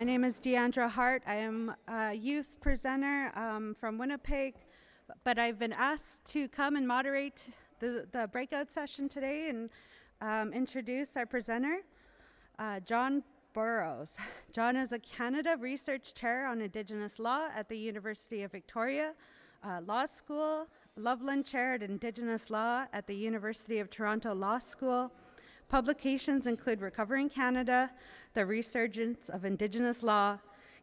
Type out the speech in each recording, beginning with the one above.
My name is Deandra Hart. I am a youth presenter from Winnipeg, but I've been asked to come and moderate the breakout session today and introduce our presenter, John Burrows. John is a Canada Research Chair on Indigenous Law at the University of Victoria Law School, Loveland Chair at Indigenous Law at the University of Toronto Law School. Publications include Recovering Canada, The Resurgence of Indigenous Law,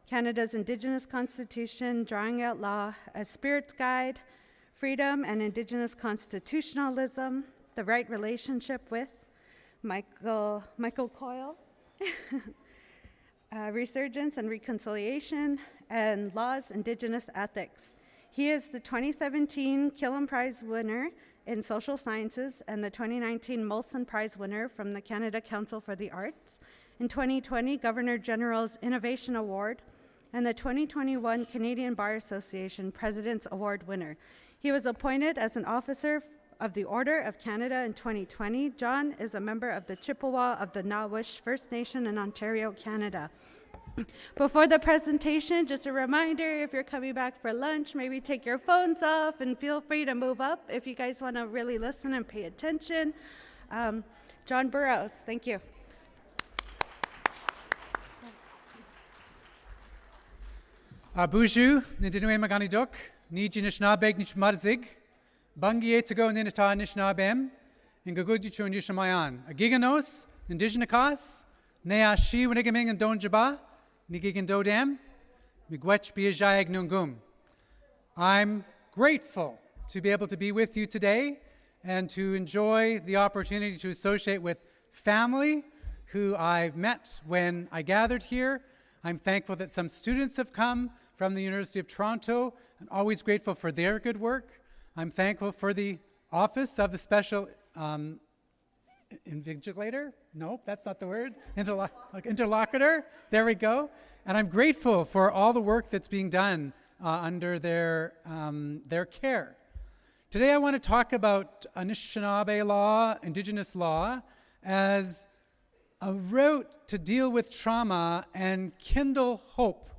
Canada's Indigenous Constitution, Drawing Out Law, A Spirit's Guide, Freedom and Indigenous Constitutionalism, The Right Relationship with, Michael Coyle, Resurgence and Reconciliation, and Laws, Indigenous Ethics. He is the 2017 Killam Prize winner in Social Sciences and the 2019 Molson Prize winner from the Canada Council for the Arts. In 2020, Governor General's Innovation Award and the 2021 Canadian Bar Association President's Award winner. He was appointed as an officer of the Order of Canada in 2020. John is a member of the Chippewa of the Nawish First Nation in Ontario, Canada. Before the presentation, just a reminder, if you're coming back for lunch, maybe take your phones off and feel free to move up if you guys want to really listen and pay attention. John Burrows, thank you. Abuju, Nidinue Maganidok, Niji Nishnabeg Nishmarzig, Bangie to go Ninita Nishnabem, and Gagudichu Nishamayan, a giganos, Indigenous, Nea Shi Winigaming and Donjaba, Nigigin Dodam, Migwech Biajayag Nungum. I'm grateful to be able to be with you today and to enjoy the opportunity to associate with family who I've met when I gathered here. I'm thankful that some students have come from the University of Toronto. I'm always grateful for their good work. I'm thankful for the Office of the Special Invigilator? Nope, that's not the word. Interlocutor. There we go. And I'm grateful for all the work that's being done under their care. Today I want to talk about Anishinaabe law, Indigenous law, as a route to deal with trauma and kindle hope.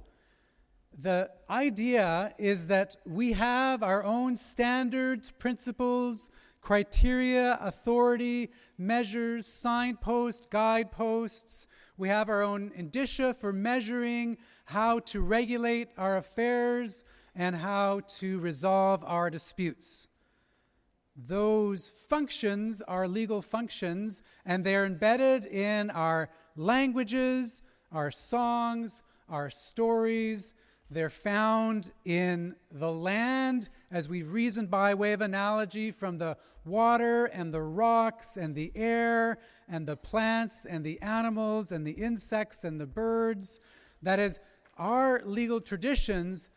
The idea is that we have our own standards, principles, criteria, authority, measures, signposts, guideposts. We have our own indicia for measuring how to regulate our affairs and how to resolve our disputes. Those functions are legal functions, and they're embedded in our languages, our songs, our stories. They're found in the land, as we've reasoned by way of analogy, from the water and the rocks and the air and the plants and the animals and the insects and the birds. That is, our legal traditions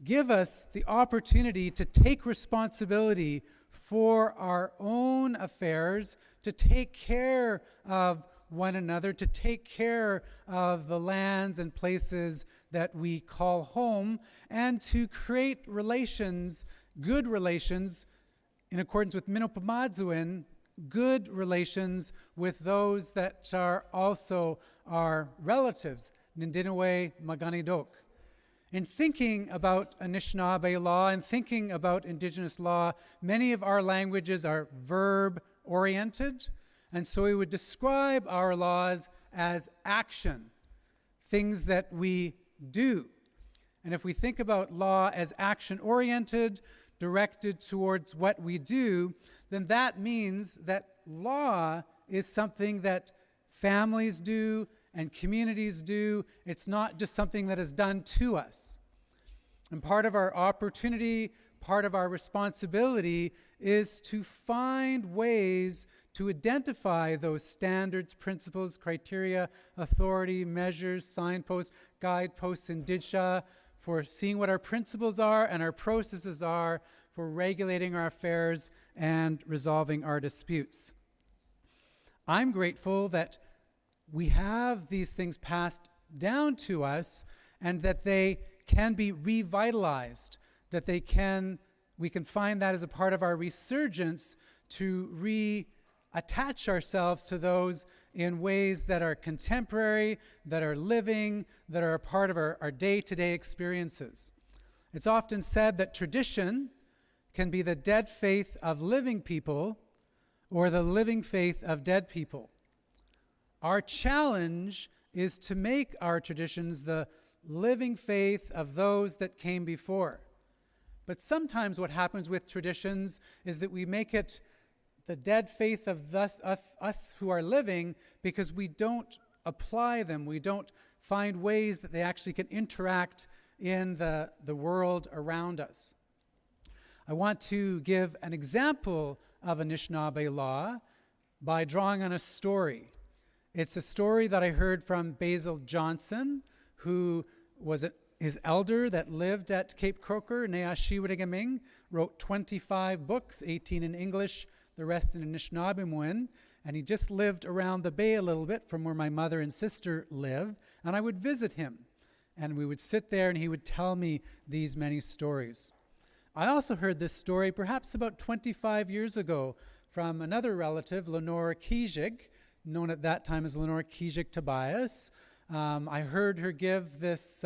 give us the opportunity to take responsibility for our own affairs, to take care of one another, to take care of the lands and places that we call home, and to create relations, good relations, in accordance with Minopamadzuin, good relations with those that are also our relatives, Nindinaway Maganidok. In thinking about Anishinaabe law and thinking about Indigenous law, many of our languages are verb-oriented, and so we would describe our laws as action, things that we do. And if we think about law as action-oriented, directed towards what we do, then that means that law is something that families do and communities do. It's not just something that is done to us. And part of our opportunity, part of our responsibility is to find ways to identify those standards, principles, criteria, authority, measures, signposts, guideposts, indicia, for seeing what our principles are and our processes are for regulating our affairs and resolving our disputes. I'm grateful that we have these things passed down to us and that they can be revitalized, that we can find that as a part of our resurgence to attach ourselves to those in ways that are contemporary, that are living, that are a part of our day-to-day experiences. It's often said that tradition can be the dead faith of living people or the living faith of dead people. Our challenge is to make our traditions the living faith of those that came before. But sometimes what happens with traditions is that we make it the dead faith of us who are living because we don't apply them. We don't find ways that they actually can interact in the world around us. I want to give an example of Anishinaabe law by drawing on a story. It's a story that I heard from Basil Johnson, who was his elder that lived at Cape Croker, Neashiwinigaming, wrote 25 books, 18 in English, the rest in Anishinaabemowin, and he just lived around the bay a little bit from where my mother and sister live, and I would visit him, and we would sit there and he would tell me these many stories. I also heard this story perhaps about 25 years ago from another relative, Lenore Kijig, known at that time as Lenore Kijig Tobias. I heard her give this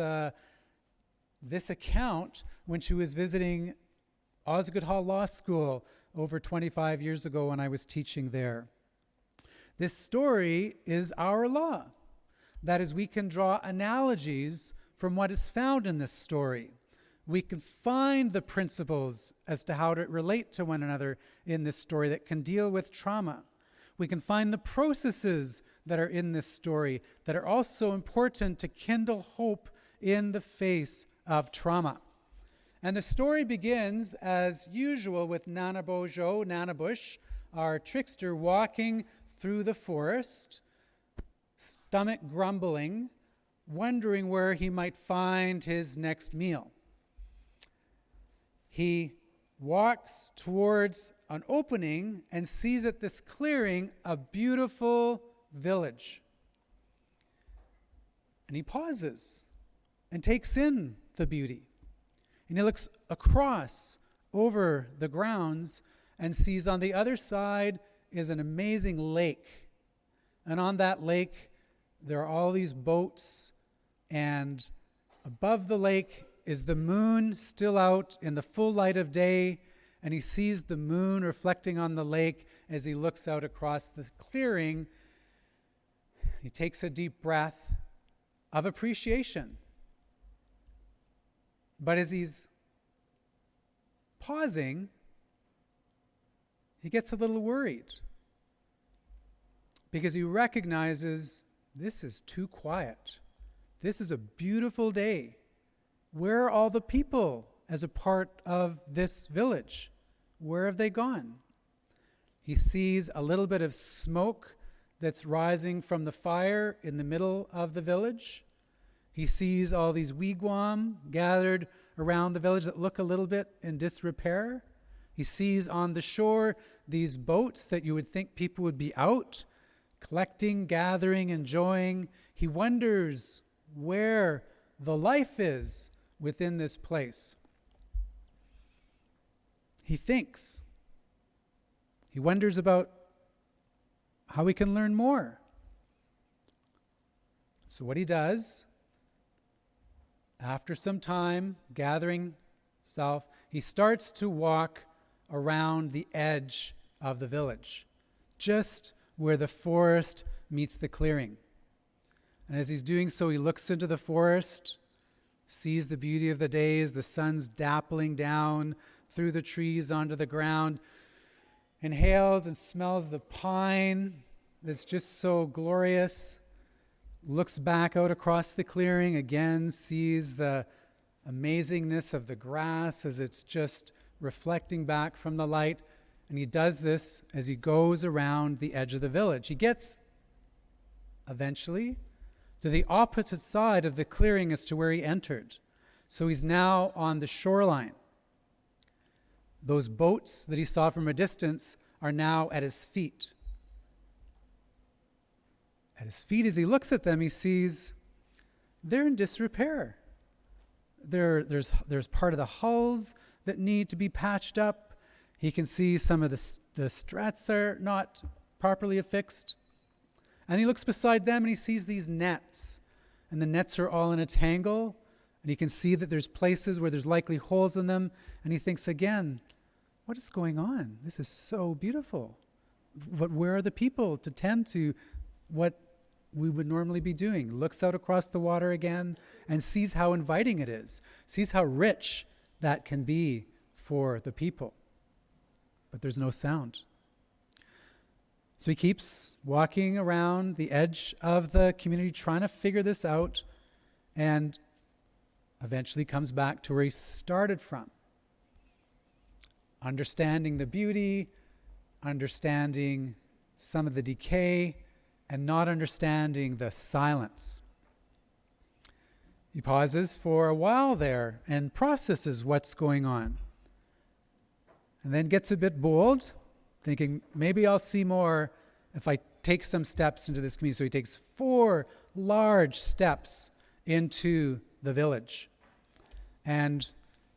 account when she was visiting Osgoode Hall Law School over 25 years ago when I was teaching there. This story is our law. That is, we can draw analogies from what is found in this story. We can find the principles as to how to relate to one another in this story that can deal with trauma. We can find the processes that are in this story that are also important to kindle hope in the face of trauma. And the story begins, as usual, with Nanabojo, Nanabush, our trickster, walking through the forest, stomach grumbling, wondering where he might find his next meal. He walks towards an opening and sees at this clearing a beautiful village. And he pauses and takes in the beauty. And he looks across over the grounds and sees on the other side is an amazing lake. And on that lake, there are all these boats, and above the lake is the moon still out in the full light of day, and he sees the moon reflecting on the lake as he looks out across the clearing. He takes a deep breath of appreciation. But as he's pausing, he gets a little worried because he recognizes this is too quiet. This is a beautiful day. Where are all the people as a part of this village? Where have they gone? He sees a little bit of smoke that's rising from the fire in the middle of the village. He sees all these wigwam gathered around the village that look a little bit in disrepair. He sees on the shore these boats that you would think people would be out, collecting, gathering, enjoying. He wonders where the life is within this place. He thinks. He wonders about how he can learn more. So what he does, after some time gathering self, he starts to walk around the edge of the village, just where the forest meets the clearing. And as he's doing so, he looks into the forest, sees the beauty of the day as the sun's dappling down through the trees onto the ground, inhales and smells the pine that's just so glorious, looks back out across the clearing, again sees the amazingness of the grass as it's just reflecting back from the light, and he does this as he goes around the edge of the village. He gets eventually to the opposite side of the clearing as to where he entered. So he's now on the shoreline. Those boats that he saw from a distance are now at his feet. At his feet, as he looks at them, he sees they're in disrepair. There's part of the hulls that need to be patched up. He can see some of the struts are not properly affixed. And he looks beside them and he sees these nets. And the nets are all in a tangle. And he can see that there's places where there's likely holes in them. And he thinks again, what is going on? This is so beautiful. But where are the people to tend to what we would normally be doing? Looks out across the water again and sees how inviting it is. Sees how rich that can be for the people. But there's no sound. So he keeps walking around the edge of the community trying to figure this out, and eventually comes back to where he started from. Understanding the beauty, understanding some of the decay, and not understanding the silence. He pauses for a while there and processes what's going on. And then gets a bit bold, thinking, maybe I'll see more if I take some steps into this community. So he takes 4 large steps into the village. And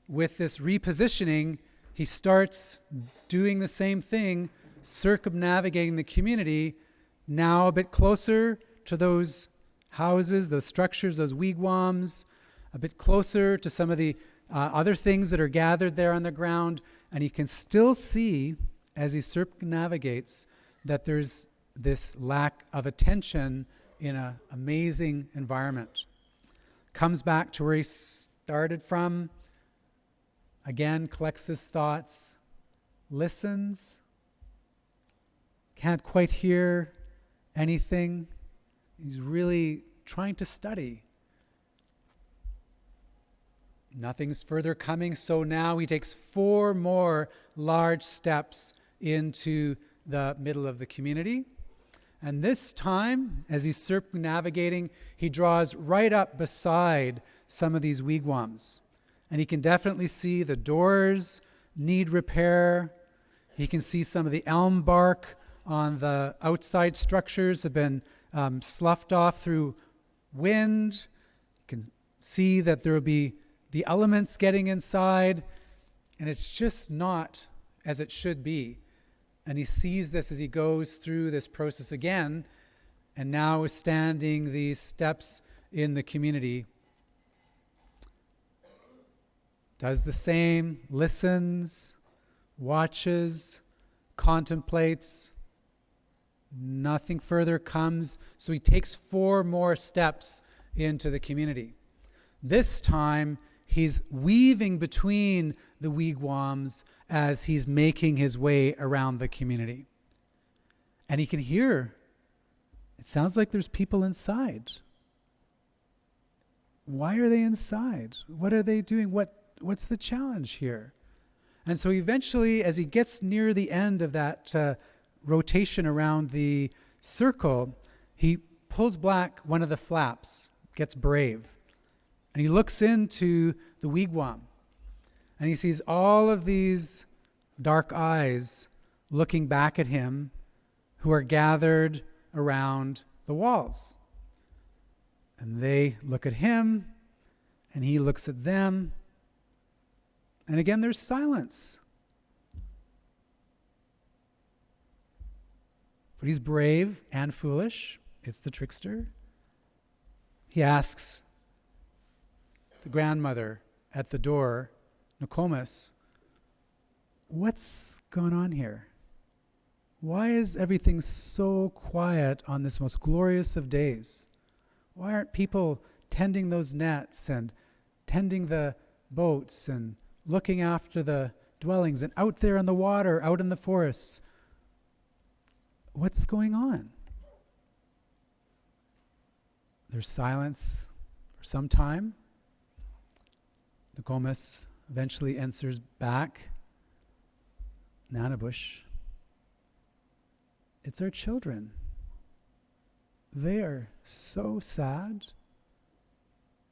with this repositioning, he starts doing the same thing, circumnavigating the community, now a bit closer to those houses, those structures, those wigwams, a bit closer to some of the other things that are gathered there on the ground. And he can still see, as he circumnavigates, that there's this lack of attention in an amazing environment. Comes back to where he started from, again collects his thoughts, listens, can't quite hear anything. He's really trying to study. Nothing's further coming, so now he takes 4 more large steps into the middle of the community. And this time, as he's circumnavigating, he draws right up beside some of these wigwams. And he can definitely see the doors need repair. He can see some of the elm bark on the outside structures have been sloughed off through wind. You can see that there will be the elements getting inside, and it's just not as it should be. And he sees this as he goes through this process again, and now is standing these steps in the community. Does the same, listens, watches, contemplates. Nothing further comes, so he takes 4 more steps into the community. This time, he's weaving between the wigwams as he's making his way around the community. And he can hear, it sounds like there's people inside. Why are they inside? What are they doing? What's the challenge here? And so eventually, as he gets near the end of that rotation around the circle, he pulls back one of the flaps, gets brave. And he looks into the wigwam, and he sees all of these dark eyes looking back at him who are gathered around the walls. And they look at him, and he looks at them. And again, there's silence. But he's brave and foolish. It's the trickster. He asks the grandmother at the door, Nokomis, what's going on here? Why is everything so quiet on this most glorious of days? Why aren't people tending those nets and tending the boats and looking after the dwellings and out there on the water, out in the forests? What's going on? There's silence for some time. Nokomis eventually answers back, Nanabush, it's our children. They are so sad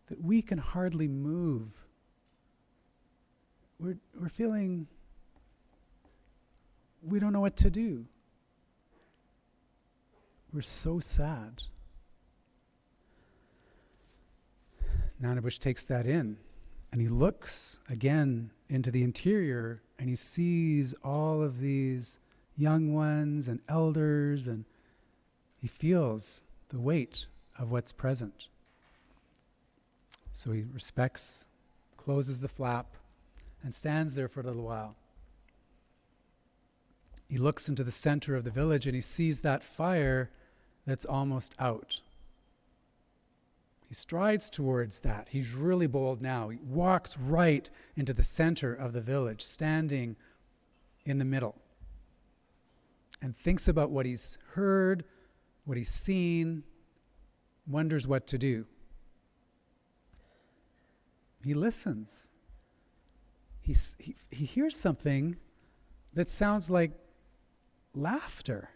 that we can hardly move. We're feeling we don't know what to do. We're so sad. Nanabush takes that in, and he looks again into the interior, and he sees all of these young ones and elders, and he feels the weight of what's present. So he respects, closes the flap, and stands there for a little while. He looks into the center of the village and he sees that fire that's almost out. He strides towards that. He's really bold now. He walks right into the center of the village, standing in the middle, and thinks about what he's heard, what he's seen, wonders what to do. He listens. He hears something that sounds like laughter.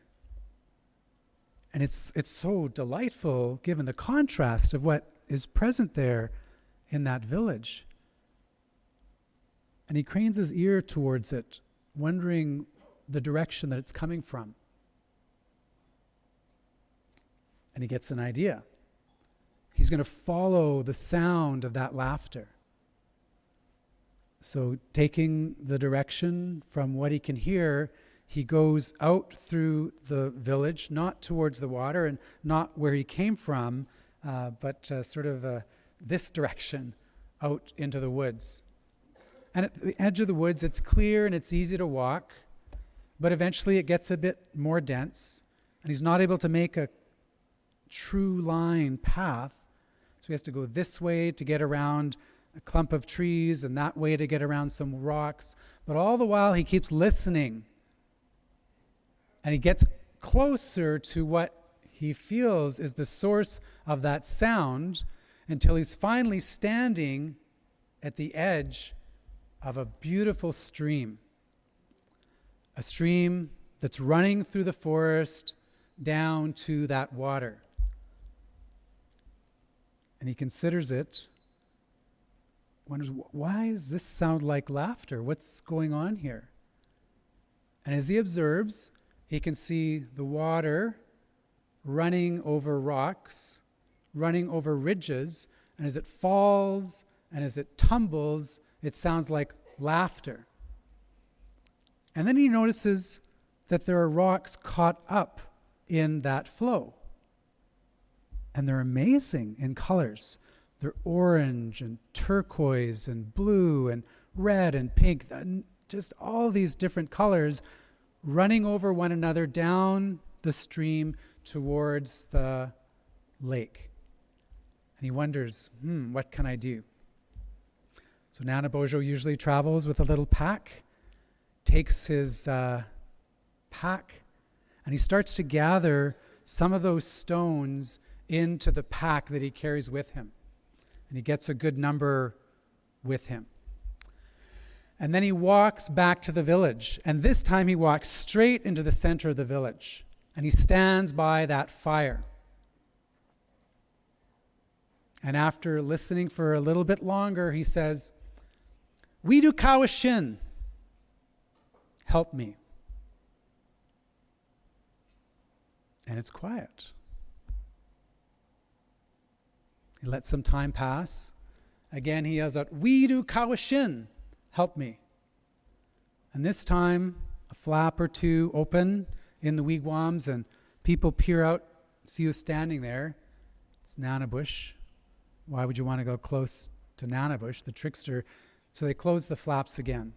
And it's so delightful given the contrast of what is present there in that village. And he cranes his ear towards it, wondering the direction that it's coming from. And he gets an idea. He's going to follow the sound of that laughter. So taking the direction from what he can hear, he goes out through the village, not towards the water and not where he came from, but this direction out into the woods. And at the edge of the woods, it's clear and it's easy to walk, but eventually it gets a bit more dense, and he's not able to make a true line path. So he has to go this way to get around a clump of trees and that way to get around some rocks. But all the while he keeps listening. And he gets closer to what he feels is the source of that sound until he's finally standing at the edge of a beautiful stream. A stream that's running through the forest down to that water. And he considers it, wonders, why does this sound like laughter? What's going on here? And as he observes, he can see the water running over rocks, running over ridges, and as it falls and as it tumbles, it sounds like laughter. And then he notices that there are rocks caught up in that flow. And they're amazing in colors. They're orange and turquoise and blue and red and pink, and just all these different colors running over one another down the stream towards the lake. And he wonders, what can I do? So Nana Bojo usually travels with a little pack, takes his pack, and he starts to gather some of those stones into the pack that he carries with him. And he gets a good number with him. And then he walks back to the village. And this time he walks straight into the center of the village. And he stands by that fire. And after listening for a little bit longer, he says, "Widu Kawashin, help me." And it's quiet. He lets some time pass. Again, he yells out, "Widu Kawashin, help me." And this time, a flap or two open in the wigwams, and people peer out, see who's standing there. It's Nanabush. Why would you want to go close to Nanabush, the trickster? So they close the flaps again.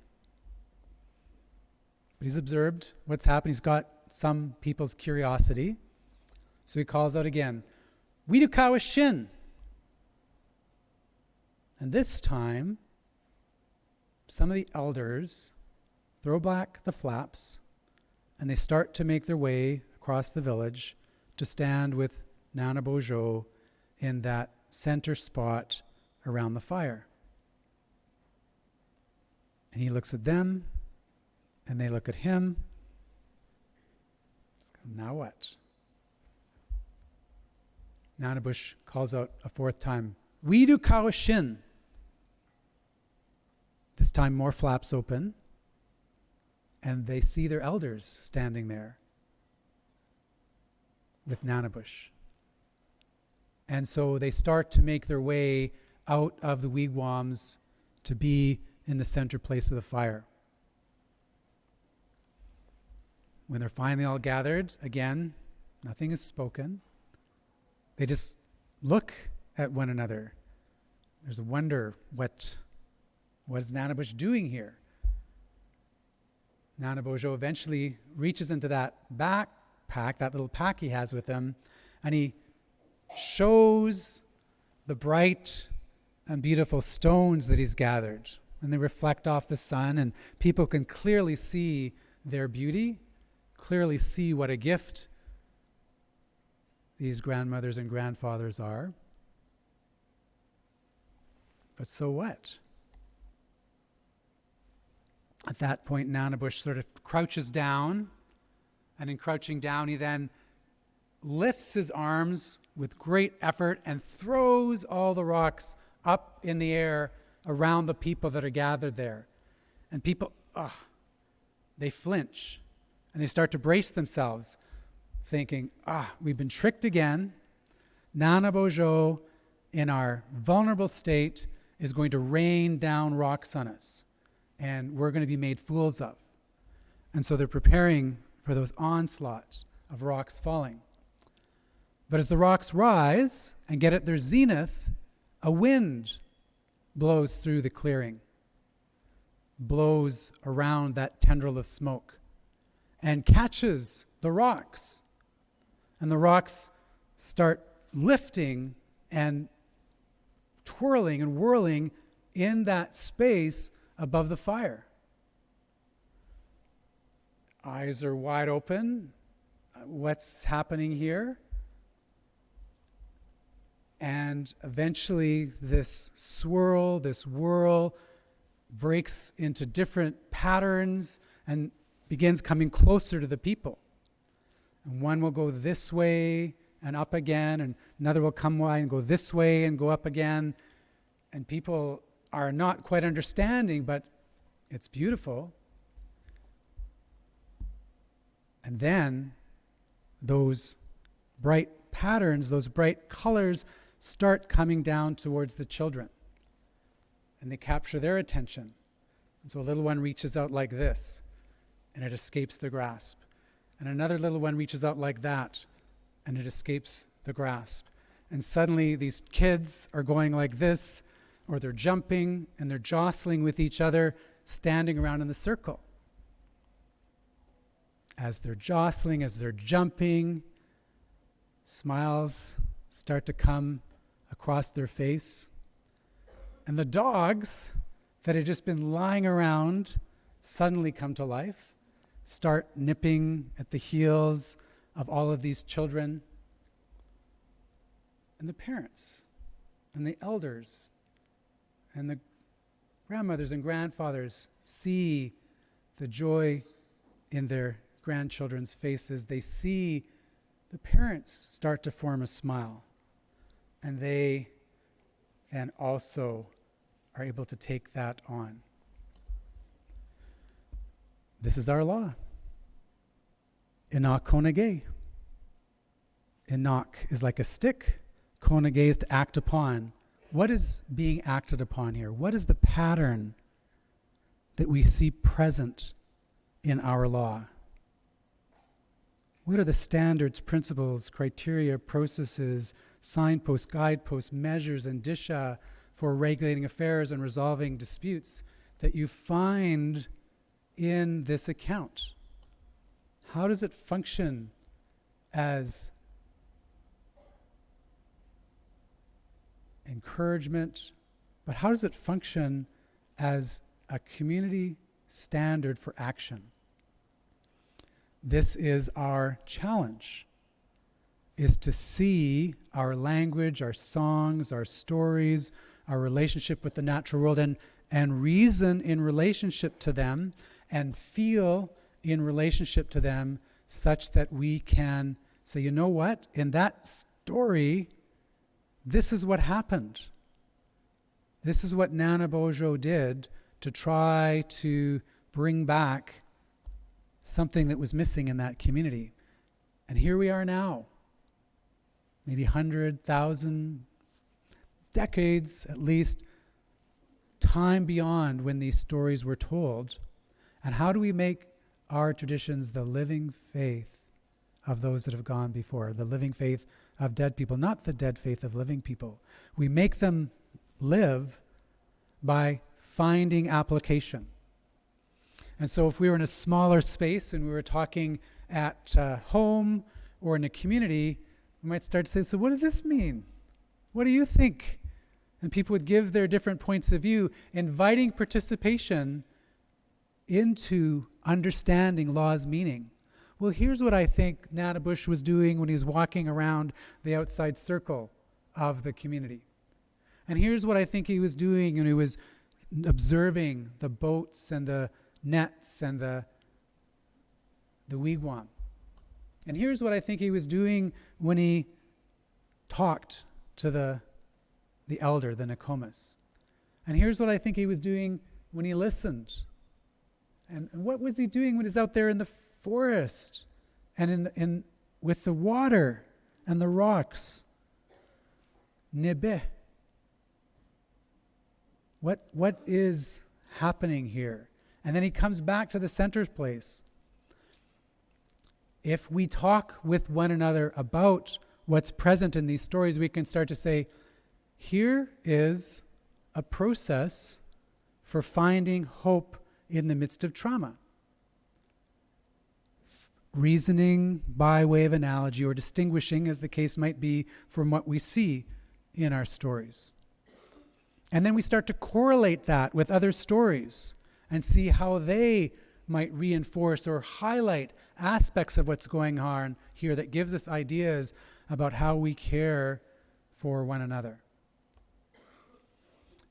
But he's observed what's happened. He's got some people's curiosity. So he calls out again, "Widu Kawashin." And this time, some of the elders throw back the flaps and they start to make their way across the village to stand with Nana Bojo in that center spot around the fire. And he looks at them and they look at him. Now what? Nanabush calls out a fourth time, "Widu Kawashin." This time more flaps open, and they see their elders standing there with Nanabush. And so they start to make their way out of the wigwams to be in the center place of the fire. When they're finally all gathered, again, nothing is spoken. They just look at one another. There's a wonder, what is Nanabush doing here? Nanabojo eventually reaches into that backpack, that little pack he has with him, and he shows the bright and beautiful stones that he's gathered. And they reflect off the sun, and people can clearly see their beauty, clearly see what a gift these grandmothers and grandfathers are. But so what? At that point, Nanabush sort of crouches down, and in crouching down, he then lifts his arms with great effort and throws all the rocks up in the air around the people that are gathered there. And people, they flinch, and they start to brace themselves, thinking, we've been tricked again. Nanabojo, in our vulnerable state, is going to rain down rocks on us, and we're going to be made fools of. And so they're preparing for those onslaughts of rocks falling. But as the rocks rise and get at their zenith, a wind blows through the clearing, blows around that tendril of smoke, and catches the rocks. And the rocks start lifting and twirling and whirling in that space above the fire. Eyes are wide open. What's happening here? And eventually this swirl, this whirl breaks into different patterns and begins coming closer to the people. And one will go this way and up again, and another will come by and go this way and go up again. And people are not quite understanding, but it's beautiful. And then those bright patterns, those bright colors start coming down towards the children. And they capture their attention. And so a little one reaches out like this, and it escapes the grasp. And another little one reaches out like that, and it escapes the grasp. And suddenly these kids are going like this, or they're jumping and they're jostling with each other, standing around in the circle. As they're jostling, as they're jumping, smiles start to come across their face. And the dogs that had just been lying around suddenly come to life, start nipping at the heels of all of these children. And the parents and the elders and the grandmothers and grandfathers see the joy in their grandchildren's faces. They see the parents start to form a smile, and they then also are able to take that on. This is our law. Enoch konage. Enoch is like a stick. Konage is to act upon. What is being acted upon here? What is the pattern that we see present in our law? What are the standards, principles, criteria, processes, signposts, guideposts, measures, and indicia for regulating affairs and resolving disputes that you find in this account? How does it function as encouragement, but how does it function as a community standard for action? This is our challenge, is to see our language, our songs, our stories, our relationship with the natural world, and reason in relationship to them, and feel in relationship to them, such that we can say, you know what, in that story, this is what happened. This is what Nanabojo did to try to bring back something that was missing in that community. And here we are now, maybe 100,000 decades at least, time beyond when these stories were told. And how do we make our traditions the living faith of those that have gone before, the living faith of dead people, not the dead faith of living people. We make them live by finding application. And so if we were in a smaller space and we were talking at home or in a community, we might start to say, so what does this mean? What do you think? And people would give their different points of view, inviting participation into understanding law's meaning. Well, here's what I think Nana Bush was doing when he was walking around the outside circle of the community. And here's what I think he was doing when he was observing the boats and the nets and the wigwam. And here's what I think he was doing when he talked to the elder, the Nokomis. And here's what I think he was doing when he listened. And what was he doing when he's out there in the forest and in with the water and the rocks? Nebe. What is happening here? And then he comes back to the center place. If we talk with one another about what's present in these stories, we can start to say, here is a process for finding hope in the midst of trauma. Reasoning by way of analogy or distinguishing, as the case might be, from what we see in our stories. And then we start to correlate that with other stories and see how they might reinforce or highlight aspects of what's going on here that gives us ideas about how we care for one another.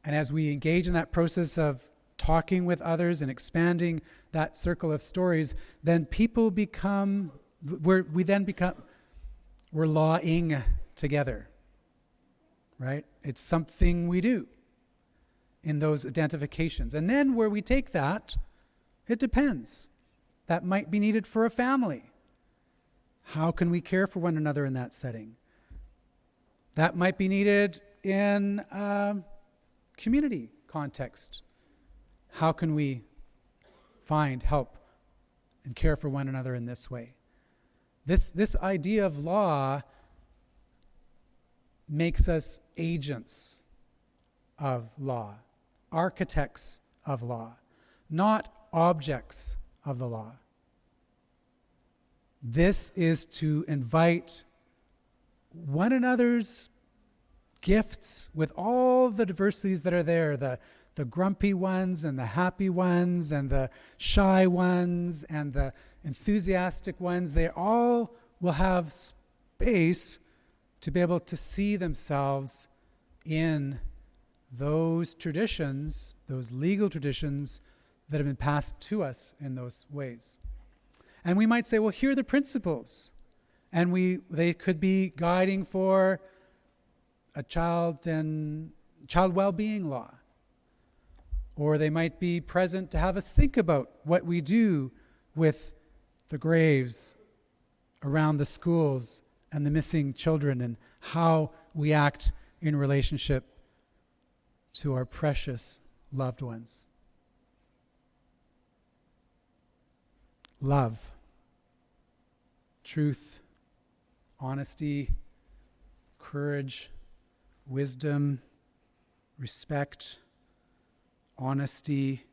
And as we engage in that process of talking with others and expanding that circle of stories, then we're lawing together, right? It's something we do in those identifications. And then where we take that, it depends. That might be needed for a family. How can we care for one another in that setting? That might be needed in a community context. How can we find help and care for one another in this way? This idea of law makes us agents of law, architects of law, not objects of the law. This is to invite one another's gifts with all the diversities that are there, the grumpy ones and the happy ones and the shy ones and the enthusiastic ones. They all will have space to be able to see themselves in those traditions, those legal traditions that have been passed to us in those ways. And we might say, well, here are the principles. And they could be guiding for a child well-being law. Or they might be present to have us think about what we do with the graves around the schools and the missing children and how we act in relationship to our precious loved ones. Love, truth, honesty, courage, wisdom, respect, honesty.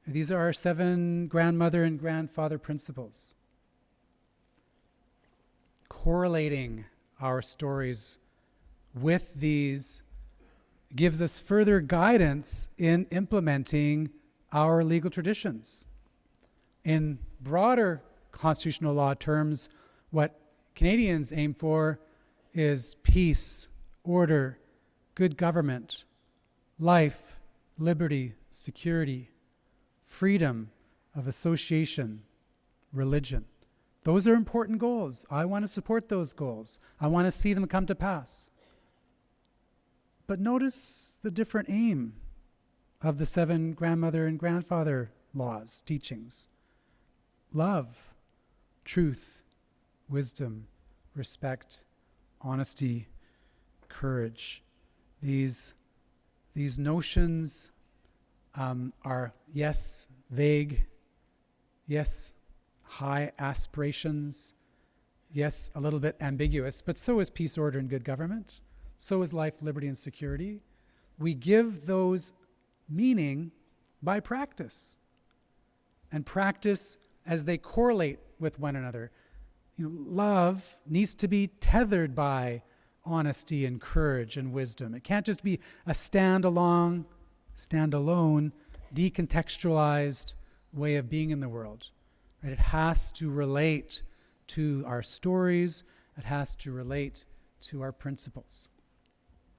These are our 7 grandmother and grandfather principles. Correlating our stories with these gives us further guidance in implementing our legal traditions. In broader constitutional law terms, what Canadians aim for is peace, order, good government, life, liberty, security, freedom of association, religion. Those are important goals. I want to support those goals. I want to see them come to pass. But notice the different aim of the 7 grandmother and grandfather laws, teachings. Love, truth, wisdom, respect, honesty, courage. These notions are, yes, vague Yes, high aspirations. Yes, a little bit ambiguous, but so is peace, order, and good government. So is life, liberty, and security. We give those meaning by practice, and practice as they correlate with one another. Love needs to be tethered by honesty and courage and wisdom. It can't just be a standalone, decontextualized way of being in the world. Right? It has to relate to our stories. It has to relate to our principles.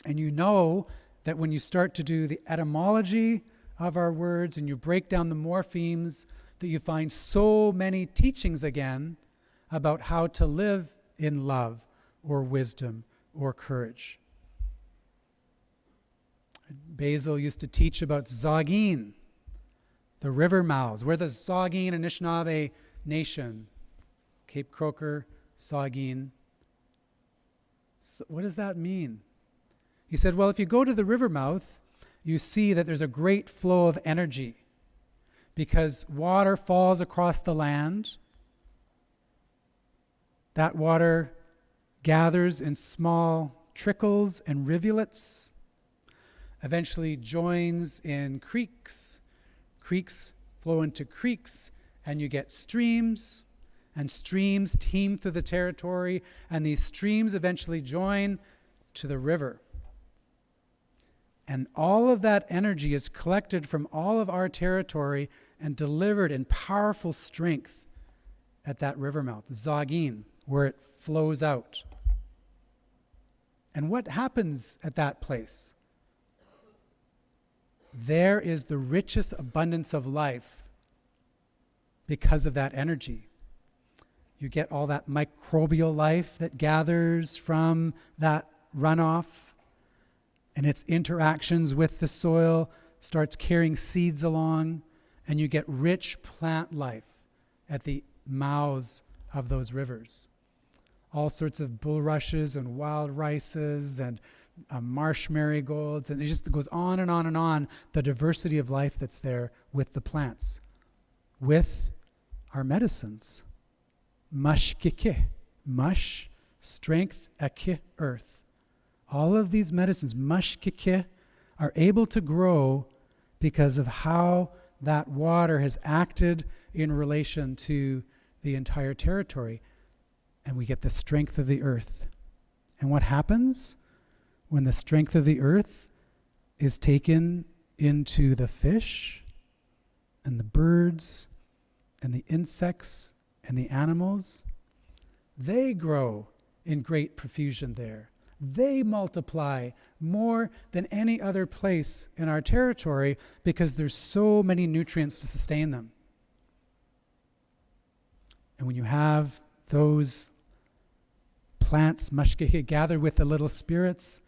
And you know that when you start to do the etymology of our words and you break down the morphemes, that you find so many teachings again about how to live in love or wisdom or courage. Basil used to teach about Zagin, the river mouths. We're the Zagin Anishinaabe nation. Cape Croker, Zagin. So what does that mean? He said, well, if you go to the river mouth, you see that there's a great flow of energy because water falls across the land. That water gathers in small trickles and rivulets, eventually joins in creeks. Creeks flow into creeks, and you get streams, and streams teem through the territory, and these streams eventually join to the river. And all of that energy is collected from all of our territory and delivered in powerful strength at that river mouth, Zagin, where it flows out. And what happens at that place? There is the richest abundance of life because of that energy. You get all that microbial life that gathers from that runoff, and its interactions with the soil starts carrying seeds along, and you get rich plant life at the mouths of those rivers. All sorts of bulrushes and wild rices and marsh marigolds, and it just goes on and on and on, the diversity of life that's there with the plants, with our medicines. Mush kike, mush, strength, ake, earth. All of these medicines, mush kike, are able to grow because of how that water has acted in relation to the entire territory. And we get the strength of the earth. And what happens when the strength of the earth is taken into the fish and the birds and the insects and the animals? They grow in great profusion there. They multiply more than any other place in our territory because there's so many nutrients to sustain them. And when you have those plants, mushkeke, gather with the little spirits,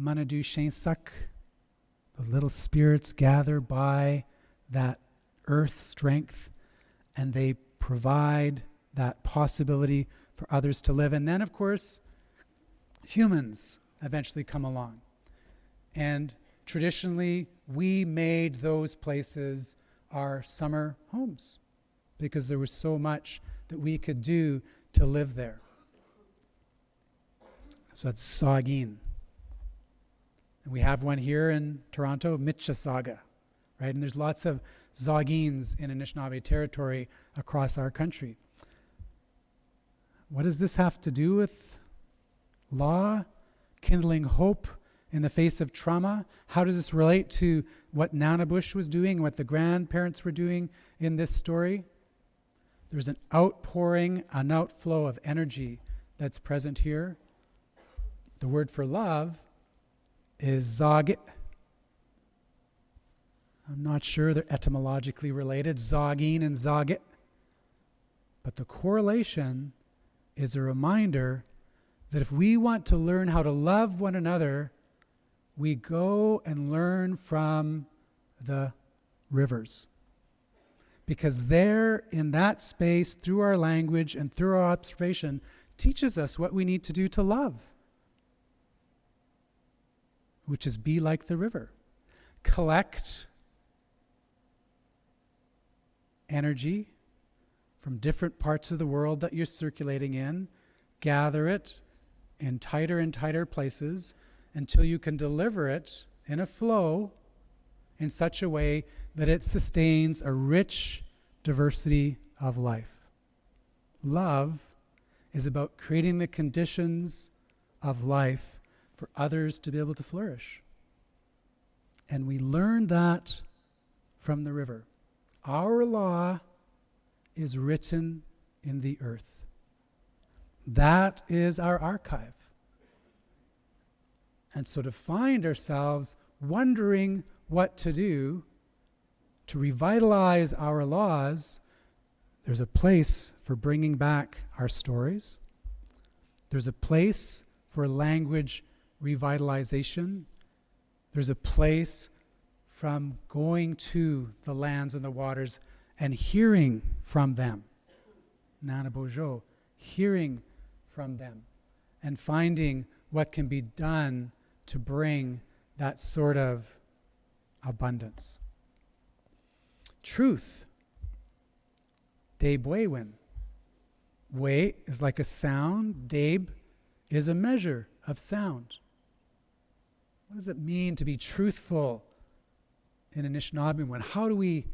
manadu shensak, those little spirits gather by that earth strength, and they provide that possibility for others to live. And then, of course, humans eventually come along. And traditionally, we made those places our summer homes because there was so much that we could do to live there. So that's Sagin. And we have one here in Toronto, Mitchasaga, right? And there's lots of Zagins in Anishinaabe territory across our country. What does this have to do with law, kindling hope in the face of trauma? How does this relate to what Nanabush was doing, what the grandparents were doing in this story? There's an outpouring, an outflow of energy that's present here. The word for love is zagit. I'm not sure they're etymologically related, zagin and zagit. But the correlation is a reminder that if we want to learn how to love one another, we go and learn from the rivers. Because there, in that space, through our language and through our observation, teaches us what we need to do to love, which is be like the river. Collect energy, from different parts of the world that you're circulating in, gather it in tighter and tighter places until you can deliver it in a flow in such a way that it sustains a rich diversity of life. Love is about creating the conditions of life for others to be able to flourish. And we learn that from the river. Our law is written in the earth. That is our archive. And so to find ourselves wondering what to do to revitalize our laws, there's a place for bringing back our stories. There's a place for language revitalization. There's a place from going to the lands and the waters and hearing from them. Nana Bojo, hearing from them and finding what can be done to bring that sort of abundance. Truth. Debwewin. We is like a sound. Deb is a measure of sound. What does it mean to be truthful in Anishinaabe? How do we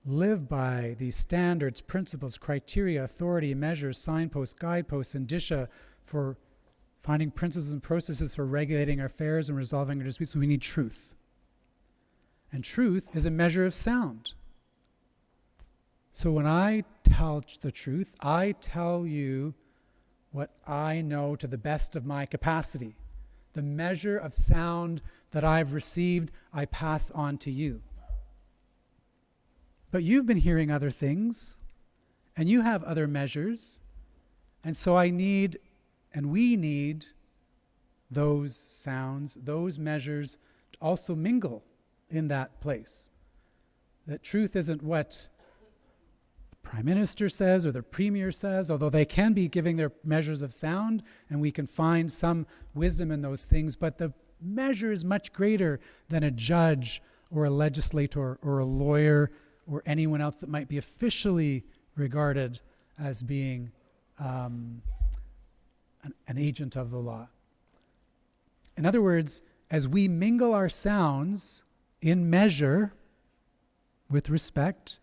live by these standards, principles, criteria, authority, measures, signposts, guideposts, indicia for finding principles and processes for regulating our affairs and resolving our disputes? We need truth. And truth is a measure of sound. So when I tell the truth, I tell you what I know to the best of my capacity. The measure of sound that I've received, I pass on to you. But you've been hearing other things, and you have other measures, and so I need, and we need, those sounds, those measures to also mingle in that place. That truth isn't what the Prime Minister says or the Premier says, although they can be giving their measures of sound, and we can find some wisdom in those things, but the measure is much greater than a judge or a legislator or a lawyer or anyone else that might be officially regarded as being an agent of the law. In other words, as we mingle our sounds in measure with respect,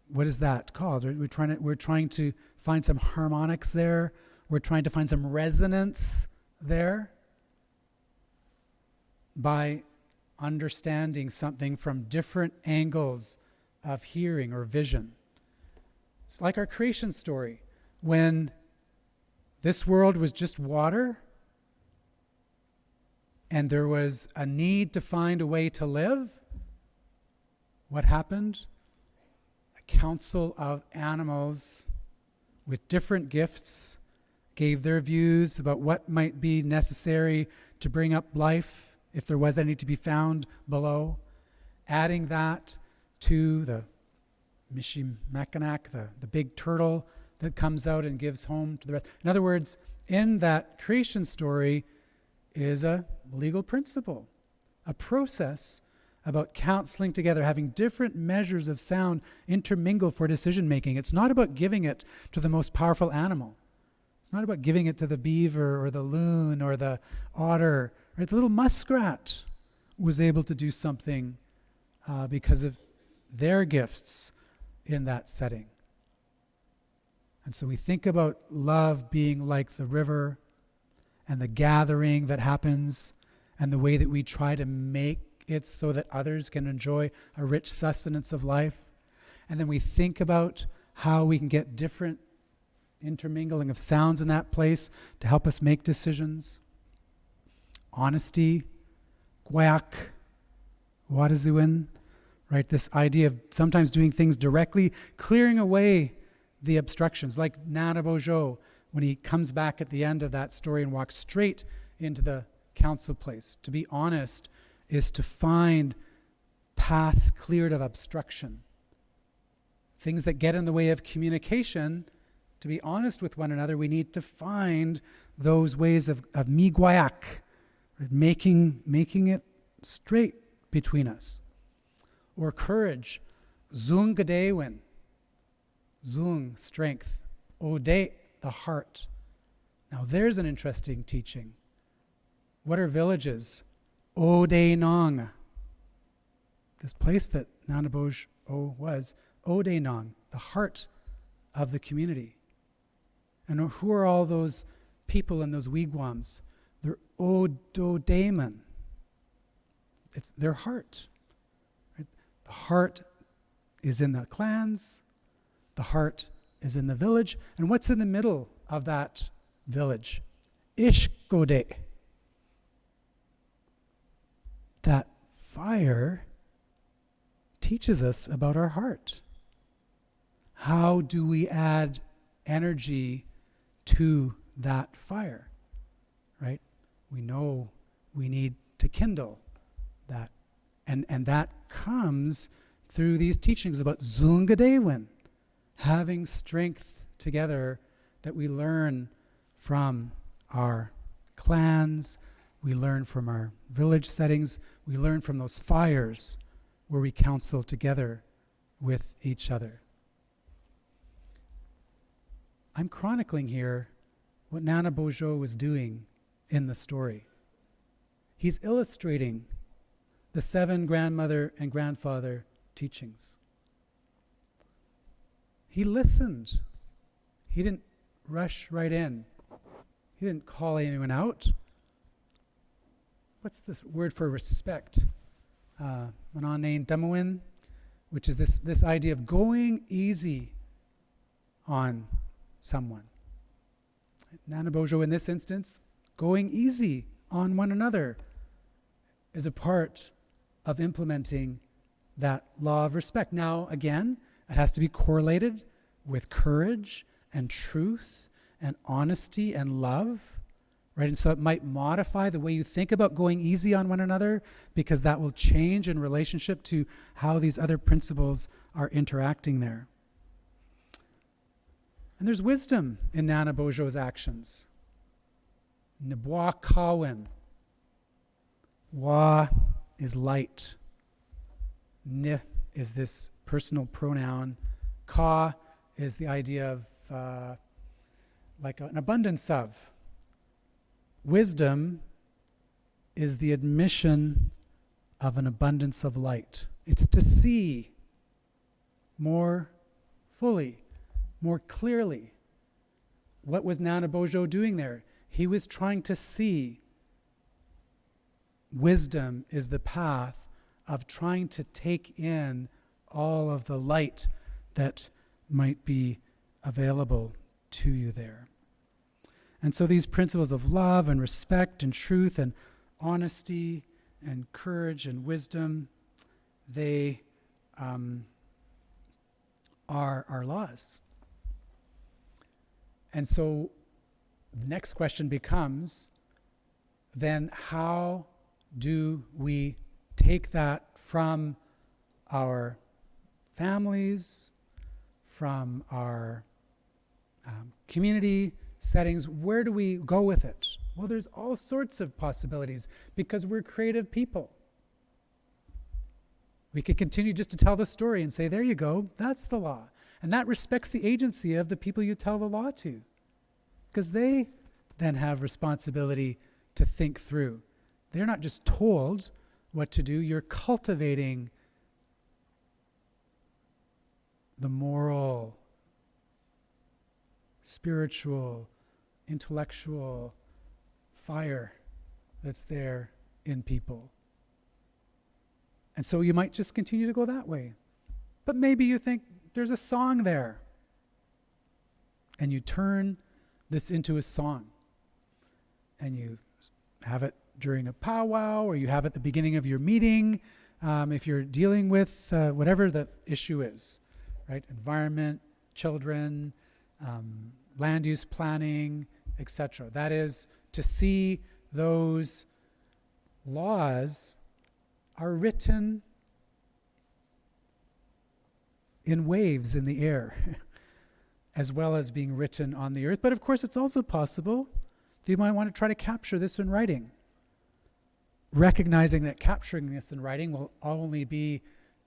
what is that called? We're trying to find some harmonics there. We're trying to find some resonance there by understanding something from different angles of hearing or vision. It's like our creation story. When this world was just water and there was a need to find a way to live, what happened? A council of animals with different gifts gave their views about what might be necessary to bring up life, if there was any to be found below, adding that to the Mishimakanak, the big turtle that comes out and gives home to the rest. In other words, in that creation story is a legal principle, a process about counseling together, having different measures of sound intermingle for decision making. It's not about giving it to the most powerful animal. It's not about giving it to the beaver or the loon or the otter. Right? The little muskrat was able to do something because of their gifts in that setting. And so we think about love being like the river and the gathering that happens and the way that we try to make it so that others can enjoy a rich sustenance of life. And then we think about how we can get different intermingling of sounds in that place to help us make decisions. Honesty, guayak, wadazuin, right? This idea of sometimes doing things directly, clearing away the obstructions, like Nana Bojo, when he comes back at the end of that story and walks straight into the council place. To be honest is to find paths cleared of obstruction. Things that get in the way of communication. To be honest with one another, we need to find those ways of miguayak, making it straight between us. or courage. Zungadewen. Zung, strength. Ode, the heart. Now there's an interesting teaching. What are villages? Ode Nong. This place that Nanaboj was, Ode Nong, the heart of the community. And who are all those people in those wigwams? They're Ododaemon. It's their heart. Right? The heart is in the clans. The heart is in the village. And what's in the middle of that village? Ishkode. That fire teaches us about our heart. How do we add energy to that fire? Right? We know we need to kindle that. And that comes through these teachings about Zungadewen, having strength together that we learn from our clans, we learn from our village settings, we learn from those fires where we counsel together with each other. I'm chronicling here what Nana Bojo was doing in the story. He's illustrating the 7 grandmother and grandfather teachings. He listened. He didn't rush right in. He didn't call anyone out. What's this word for respect? Mananen Damawin, which is this idea of going easy on someone. Nana Bojo, in this instance, going easy on one another is a part of implementing that law of respect. Now, again, it has to be correlated with courage and truth and honesty and love, right? And so it might modify the way you think about going easy on one another, because that will change in relationship to how these other principles are interacting there. And there's wisdom in Nana Bojo's actions. Nibwa Kawin. Wa is light. Ni is this personal pronoun. Ka is the idea of like an abundance of. Wisdom is the admission of an abundance of light. It's to see more fully, more clearly. What was Nana Bojo doing there? He was trying to see. Wisdom is the path of trying to take in all of the light that might be available to you there. And so these principles of love and respect and truth and honesty and courage and wisdom, they are our laws. And so the next question becomes, then how do we take that from our families, from our community settings? Where do we go with it? Well, there's all sorts of possibilities because we're creative people. We could continue just to tell the story and say, there you go, that's the law. And that respects the agency of the people you tell the law to, because they then have responsibility to think through. They're not just told what to do, you're cultivating the moral, spiritual, intellectual fire that's there in people. And so you might just continue to go that way. But maybe you think there's a song there. And you turn this into a song. And you have it during a powwow, or you have it at the beginning of your meeting, if you're dealing with whatever the issue is, right? Environment, children, land use planning, etc. That is to see those laws are written in waves in the air, as well as being written on the earth. But of course, it's also possible that you might want to try to capture this in writing, recognizing that capturing this in writing will only be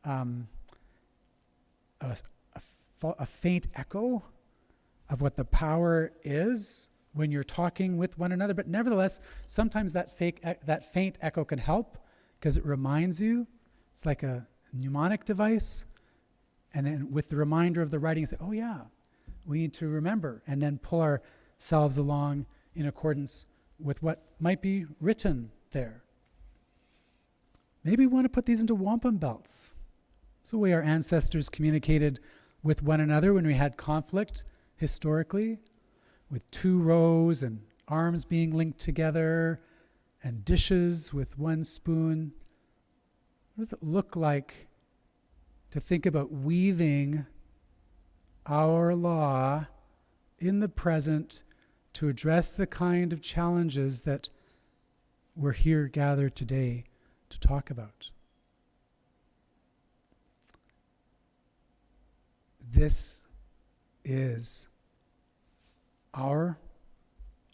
a, a faint echo of what the power is when you're talking with one another. But nevertheless, sometimes that faint echo can help because it reminds you. It's like a mnemonic device. And then with the reminder of the writing, say, oh yeah, we need to remember, and then pull ourselves along in accordance with what might be written there. Maybe we want to put these into wampum belts. It's the way our ancestors communicated with one another when we had conflict historically, with 2 rows and arms being linked together and dishes with 1 spoon. What does it look like to think about weaving our law in the present to address the kind of challenges that we're here gathered today to talk about? This is our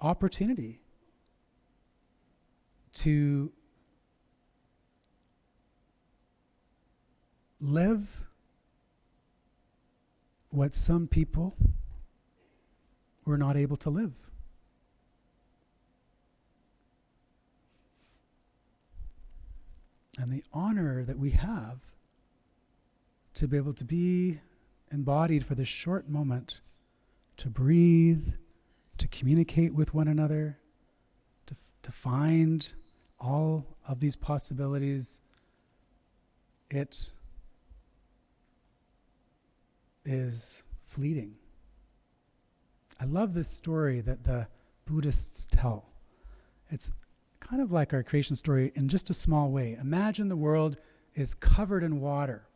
opportunity to live what some people were not able to live. And the honor that we have to be able to be embodied for this short moment, to breathe, to communicate with one another, to find all of these possibilities. It is fleeting. I love this story that the Buddhists tell. It's kind of like our creation story in just a small way. Imagine the world is covered in water.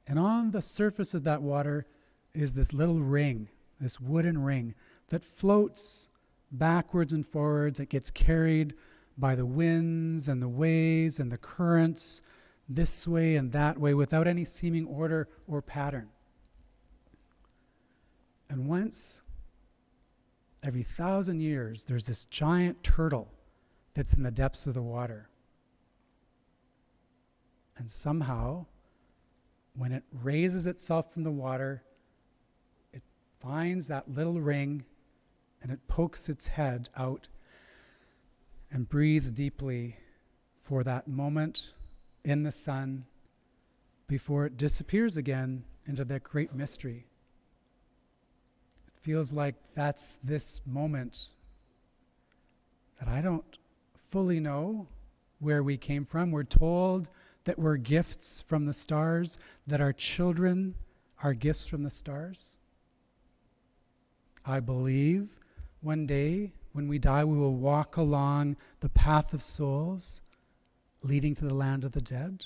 And on the surface of that water is this little ring, this wooden ring that floats backwards and forwards. It gets carried by the winds and the waves and the currents this way and that way without any seeming order or pattern. And once every 1,000 years, there's this giant turtle that's in the depths of the water. And somehow, when it raises itself from the water, it finds that little ring and it pokes its head out and breathes deeply for that moment in the sun before it disappears again into that great mystery. It feels like that's this moment that I don't fully know where we came from. We're told that we're gifts from the stars, that our children are gifts from the stars. I believe one day when we die, we will walk along the path of souls leading to the land of the dead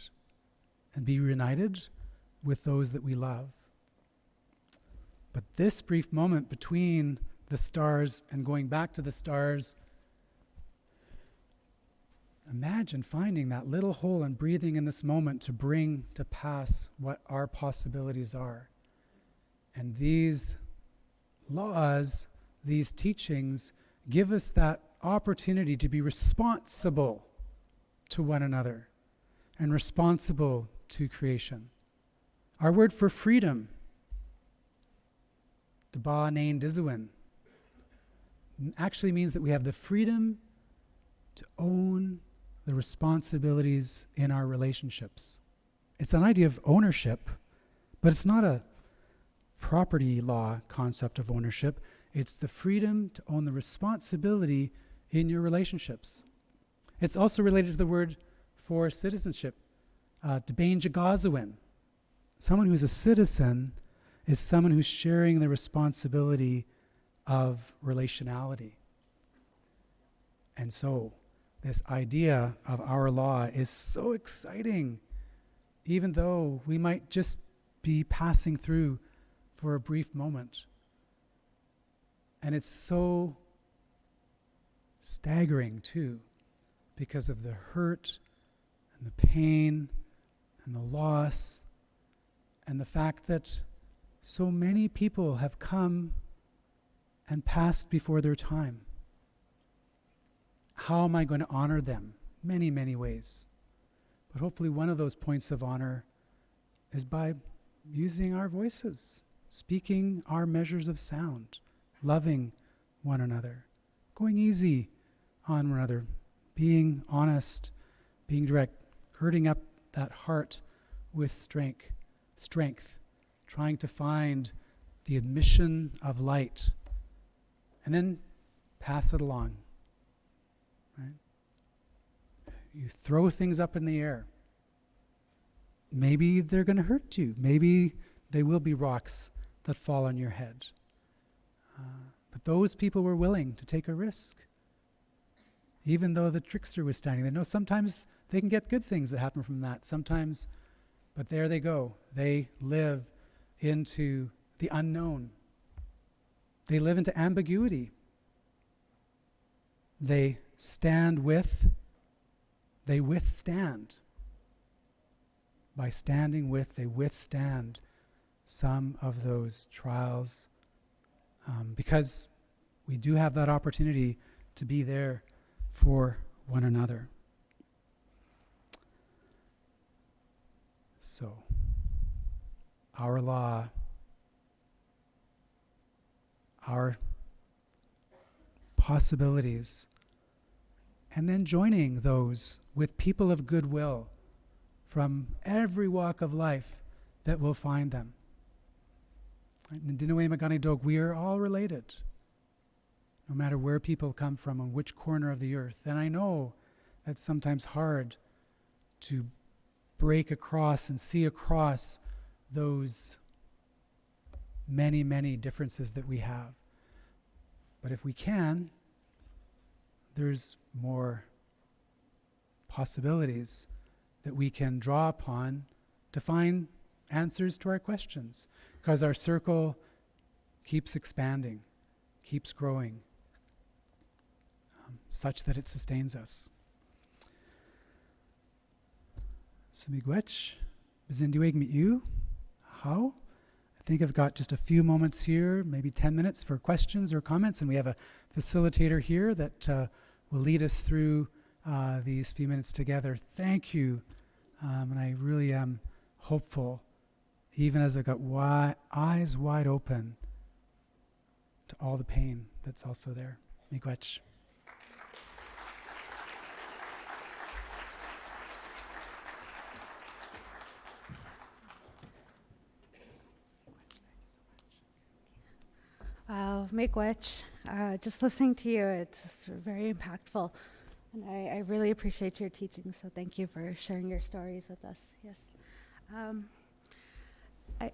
and be reunited with those that we love. But this brief moment between the stars and going back to the stars, imagine finding that little hole and breathing in this moment to bring to pass what our possibilities are. And these laws, these teachings, give us that opportunity to be responsible to one another and responsible to creation. Our word for freedom, Daba Nain Dizuin, actually means that we have the freedom to own the responsibilities in our relationships. It's an idea of ownership, but it's not a property law concept of ownership. It's the freedom to own the responsibility in your relationships. It's also related to the word for citizenship, Dbain Jagazawin. Someone who's a citizen is someone who's sharing the responsibility of relationality. And so, this idea of our law is so exciting, even though we might just be passing through for a brief moment. And it's so staggering, too, because of the hurt and the pain and the loss and the fact that so many people have come and passed before their time. How am I going to honor them? Many, many ways. But hopefully one of those points of honor is by using our voices, speaking our measures of sound, loving one another, going easy on one another, being honest, being direct, girding up that heart with strength, trying to find the admission of light, and then pass it along. Right? You throw things up in the air. Maybe they're going to hurt you. Maybe they will be rocks that fall on your head. But those people were willing to take a risk. Even though the trickster was standing there. No, sometimes they can get good things that happen from that. Sometimes, but there they go. They live into the unknown. They live into ambiguity. They withstand. By standing with, they withstand some of those trials because we do have that opportunity to be there for one another. So, our law, our possibilities, and then joining those with people of goodwill from every walk of life that will find them. In Dinaway Magani Dog, we are all related, no matter where people come from and which corner of the earth. And I know that's sometimes hard to break across and see across those many, many differences that we have. But if we can, there's more possibilities that we can draw upon to find answers to our questions, because our circle keeps expanding, keeps growing, such that it sustains us. Sumigwech, Bizindiweg mit you. How? I think I've got just a few moments here, maybe 10 minutes for questions or comments, and we have a facilitator here that will lead us through these few minutes together. Thank you. And I really am hopeful, even as I've got eyes wide open to all the pain that's also there. Miigwech. Wow, miigwech. Just listening to you, it's just very impactful. And I really appreciate your teaching, so thank you for sharing your stories with us. Yes.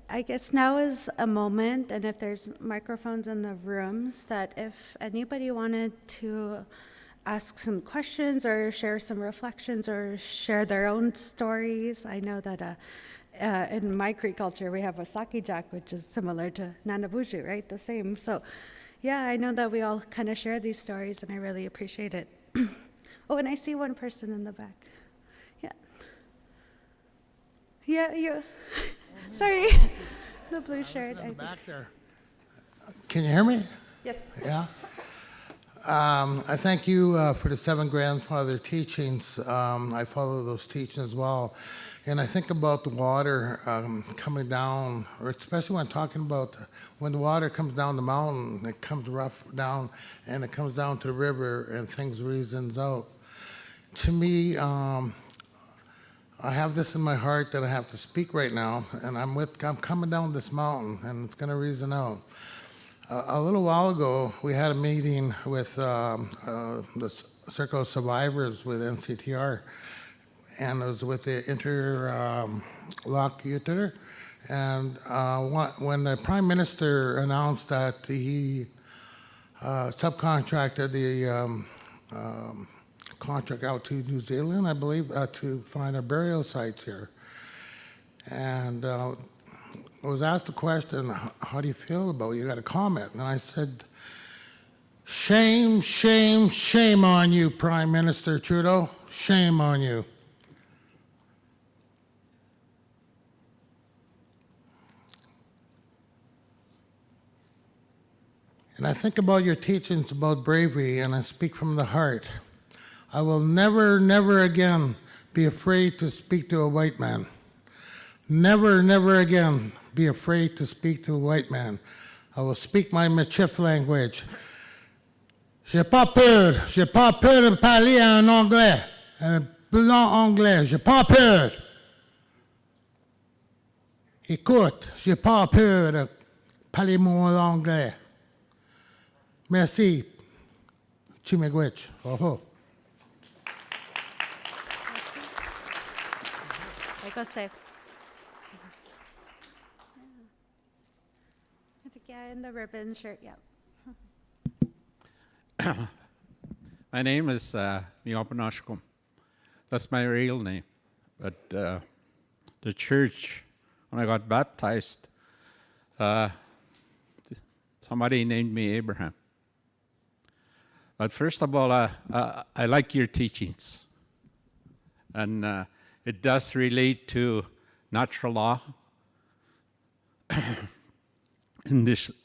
I guess now is a moment, and if there's microphones in the rooms, that if anybody wanted to ask some questions or share some reflections or share their own stories. I know that in my Cree culture, we have a sake jack, which is similar to Nanabuju, right? The same. So yeah, I know that we all kind of share these stories, and I really appreciate it. Oh, and I see one person in the back. Yeah. Yeah, you. Sorry. The blue shirt. In the back there. Can you hear me? Yes. Yeah. I thank you for the 7 grandfather teachings. I follow those teachings as well. And I think about the water coming down, or especially when talking about when the water comes down the mountain, it comes rough down, and it comes down to the river, and things reasons out. To me, I have this in my heart that I have to speak right now, and I'm coming down this mountain, and it's going to reason out. A little while ago, we had a meeting with the Circle of Survivors with NCTR, and it was with the interlocutor. And when the Prime Minister announced that he subcontracted the contract out to New Zealand, I believe, to find our burial sites here. And I was asked the question, how do you feel about it? You got a comment? And I said, shame, shame, shame on you, Prime Minister Trudeau. Shame on you. And I think about your teachings about bravery, and I speak from the heart. I will never, never again be afraid to speak to a white man. Never, never again be afraid to speak to a white man. I will speak my Michif language. J'ai pas peur de parler en anglais, un blanc anglais, j'ai pas peur. Écoute, j'ai pas peur de parler mon anglais. Merci. Chimegwech. Oh. I go say. I think, yeah, in the ribbon shirt, yeah. My name is Miopanoshkum. That's my real name. But the church, when I got baptized, somebody named me Abraham. But first of all, I like your teachings. And it does relate to natural law, indigenous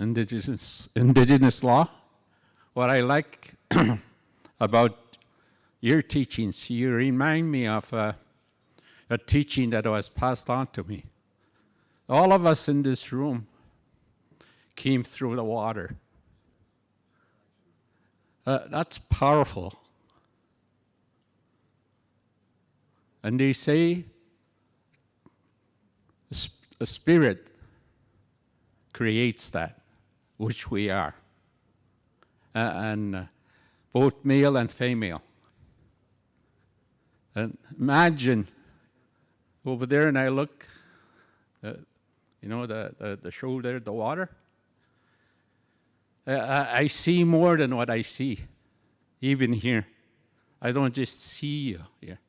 law. What I like about your teachings, you remind me of a teaching that was passed on to me. All of us in this room came through the water. That's powerful. And they say a spirit creates that, which we are. And both male and female. And imagine over there, and I look, the shoulder, the water. I see more than what I see, even here. I don't just see you here.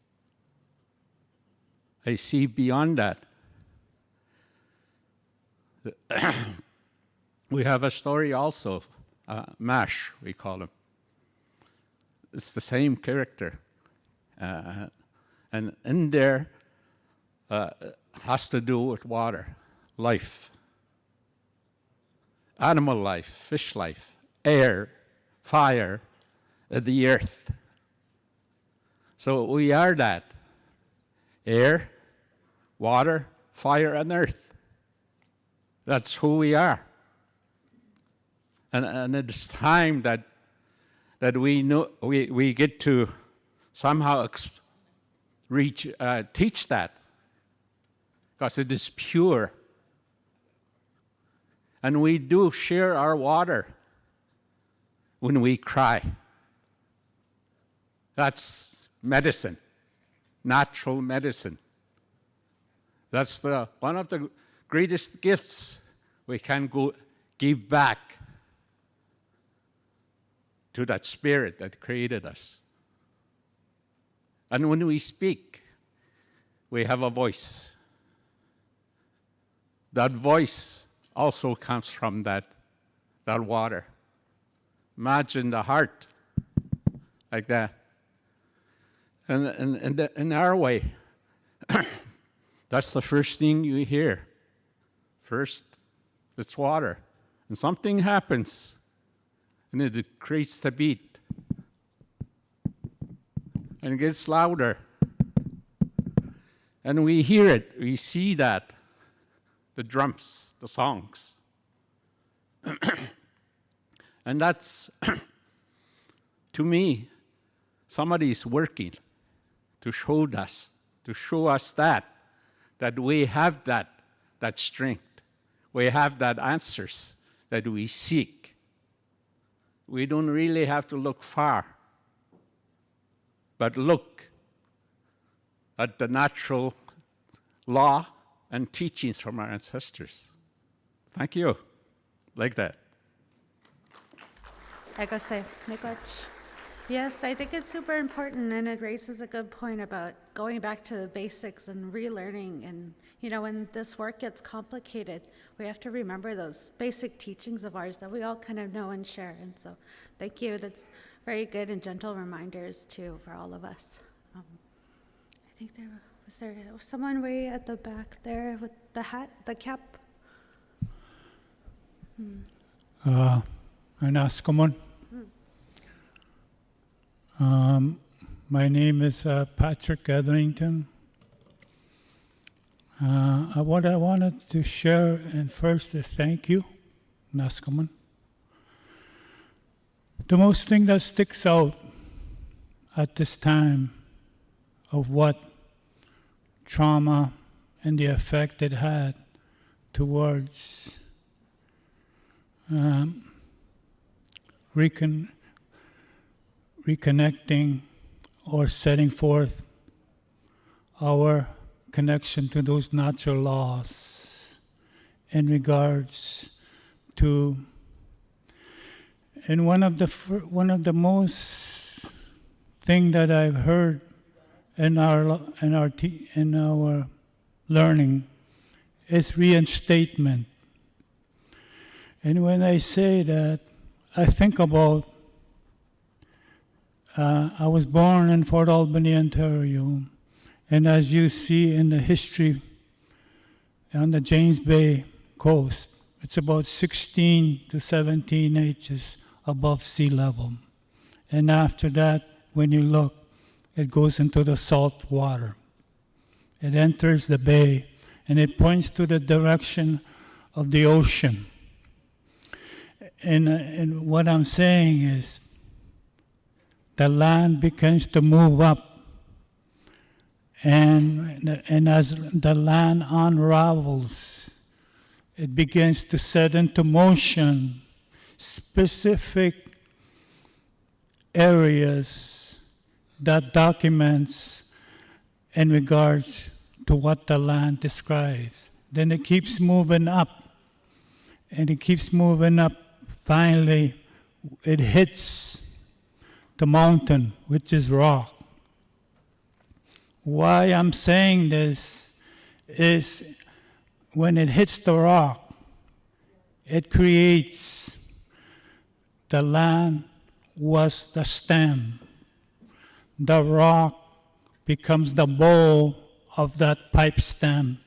I see beyond that. We have a story also. Mash, we call him. It's the same character. And in there has to do with water, life, animal life, fish life, air, fire, the earth. So we are that. Air, water, fire, and earth. That's who we are. And it's time that we know we get to somehow teach that, because it is pure. And we do share our water when we cry. That's medicine, natural medicine. That's one of the greatest gifts we can give back to that spirit that created us. And when we speak, we have a voice. That voice also comes from that water. Imagine the heart like that. And in our way, that's the first thing you hear. First, it's water. And something happens, and it creates the beat. And it gets louder. And we hear it, we see that, the drums, the songs. And that's, to me, somebody is working to show us that we have that strength. We have that answers that we seek. We don't really have to look far, but look at the natural law and teachings from our ancestors. Thank you. Like that. I go say, yes, I think it's super important, and it raises a good point about going back to the basics and relearning. And, when this work gets complicated, we have to remember those basic teachings of ours that we all kind of know and share. And so thank you. That's very good and gentle reminders, too, for all of us. I think there was someone way at the back there with the hat, the cap. Anas, come on. My name is Patrick Etherington. What I wanted to share and first is thank you, Naskaman. The most thing that sticks out at this time of what trauma and the effect it had towards reconnecting or setting forth our connection to those natural laws in regards to, and one of the most thing that I've heard in our learning is reinstatement. And when I say that, I think about I was born in Fort Albany, Ontario, and as you see in the history on the James Bay coast, it's about 16 to 17 inches above sea level. And after that, when you look, it goes into the salt water. It enters the bay, and it points to the direction of the ocean. And what I'm saying is, the land begins to move up, and as the land unravels, it begins to set into motion specific areas that documents in regards to what the land describes. Then it keeps moving up, and it keeps moving up. Finally, it hits the mountain, which is rock. Why I'm saying this is when it hits the rock, it creates, the land was the stem. The rock becomes the bowl of that pipe stem,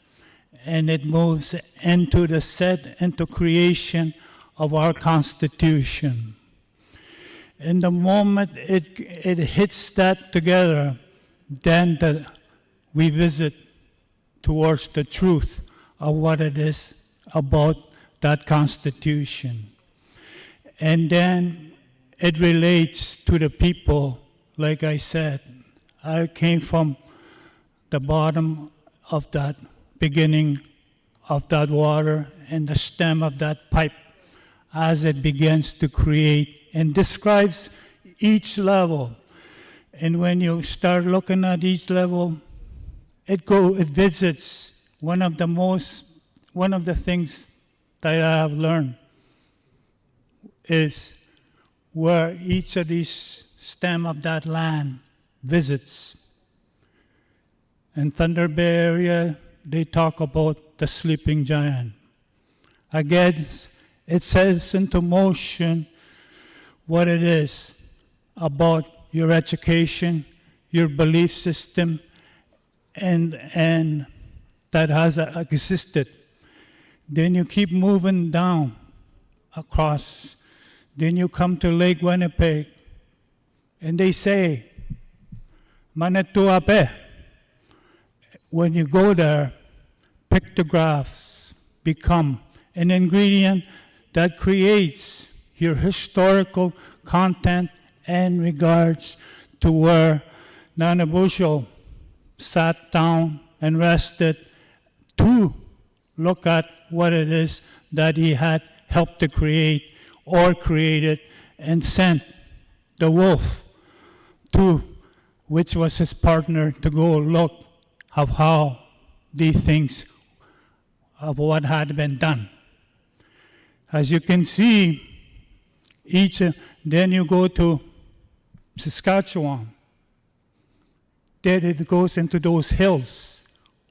and it moves into creation of our Constitution. In the moment it hits that together, then we visit towards the truth of what it is about that Constitution. And then it relates to the people. Like I said, I came from the bottom of that beginning of that water and the stem of that pipe as it begins to create and describes each level. And when you start looking at each level, it visits one of the things that I have learned is where each of these stem of that land visits. In Thunder Bay area, they talk about the sleeping giant. Again, it sets into motion what it is about your education, your belief system, and that has existed. Then you keep moving down across. Then you come to Lake Winnipeg, and they say, Manitoape. When you go there, pictographs become an ingredient that creates your historical content in regards to where Nanabushal sat down and rested to look at what it is that he had helped to create or created and sent the wolf to, which was his partner, to go look of how these things, of what had been done. As you can see, then you go to Saskatchewan. Then it goes into those hills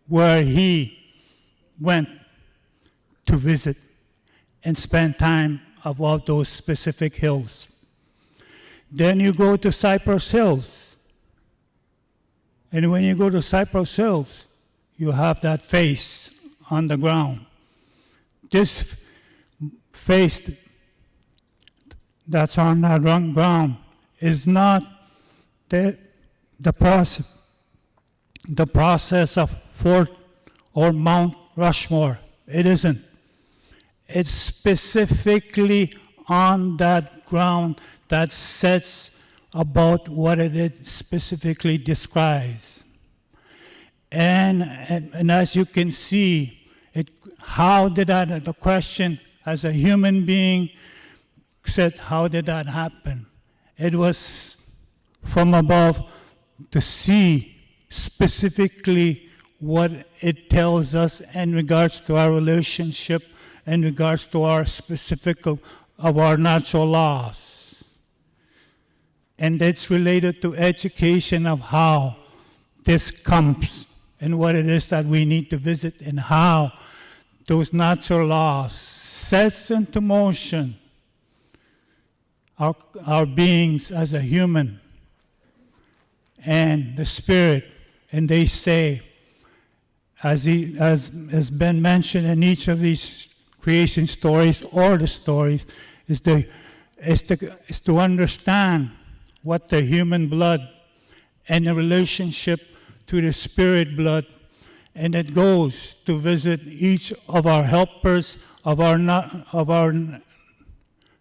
where he went to visit and spend time about those specific hills. Then you go to Cypress Hills. And when you go to Cypress Hills, you have that face on the ground. This face that's on that ground is not the the process, of Fort or Mount Rushmore. It isn't. It's specifically on that ground that sets about what it specifically describes. And as you can see, the question as a human being said, how did that happen? It was from above to see specifically what it tells us in regards to our relationship, in regards to our specific of our natural laws. And it's related to education of how this comes and what it is that we need to visit and how those natural laws sets into motion our beings as a human and the spirit. And they say, as has been mentioned in each of these creation stories or the stories, is to understand what the human blood and the relationship to the spirit blood, and it goes to visit each of our helpers, of our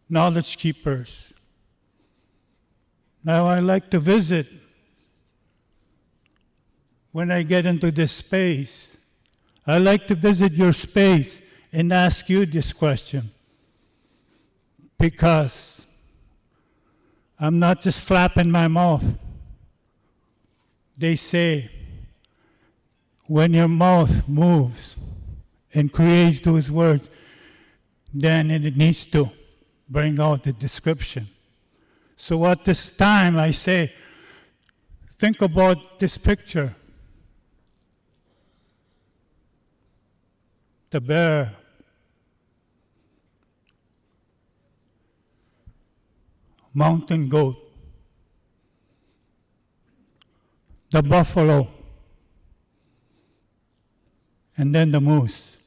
knowledge keepers. Now I like to visit when I get into this space. I like to visit your space and ask you this question, because I'm not just flapping my mouth. They say, when your mouth moves and creates those words, then it needs to bring out the description. So at this time, I say, think about this picture. The bear, mountain goat, the buffalo, and then the moose.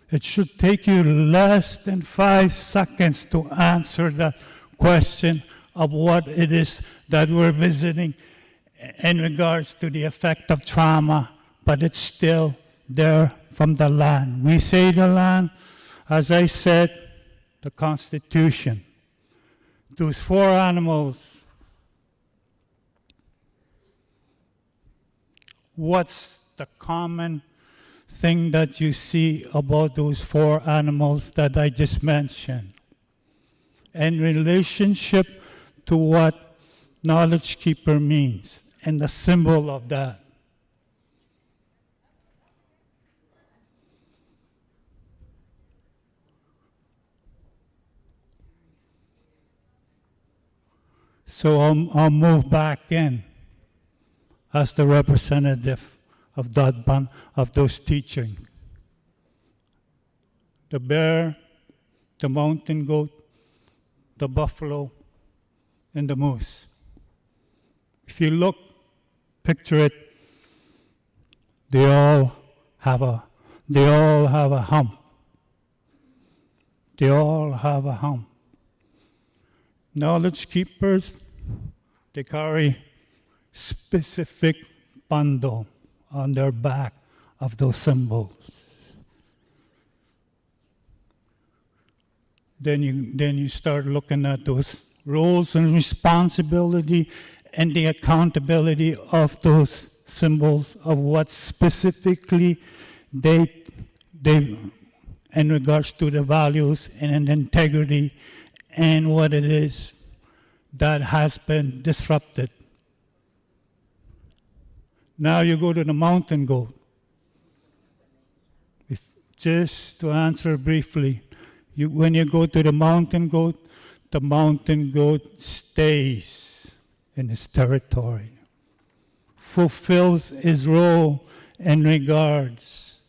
It should take you less than 5 seconds to answer that question of what it is that we're visiting in regards to the effect of trauma, but it's still there from the land. We say the land, as I said, the Constitution. Those 4 animals, what's the common thing that you see about those 4 animals that I just mentioned? In relationship to what knowledge keeper means and the symbol of that. So I'll move back in as the representative of those teachings. The bear, the mountain goat, the buffalo, and the moose. If you look, picture it, they all have a hump. They all have a hump. Knowledge keepers, they carry specific bundle on their back of those symbols. Then you start looking at those roles and responsibility and the accountability of those symbols of what specifically they in regards to the values and integrity and what it is that has been disrupted. Now you go to the mountain goat. Just to answer briefly, when you go to the mountain goat stays in his territory, fulfills his role in regards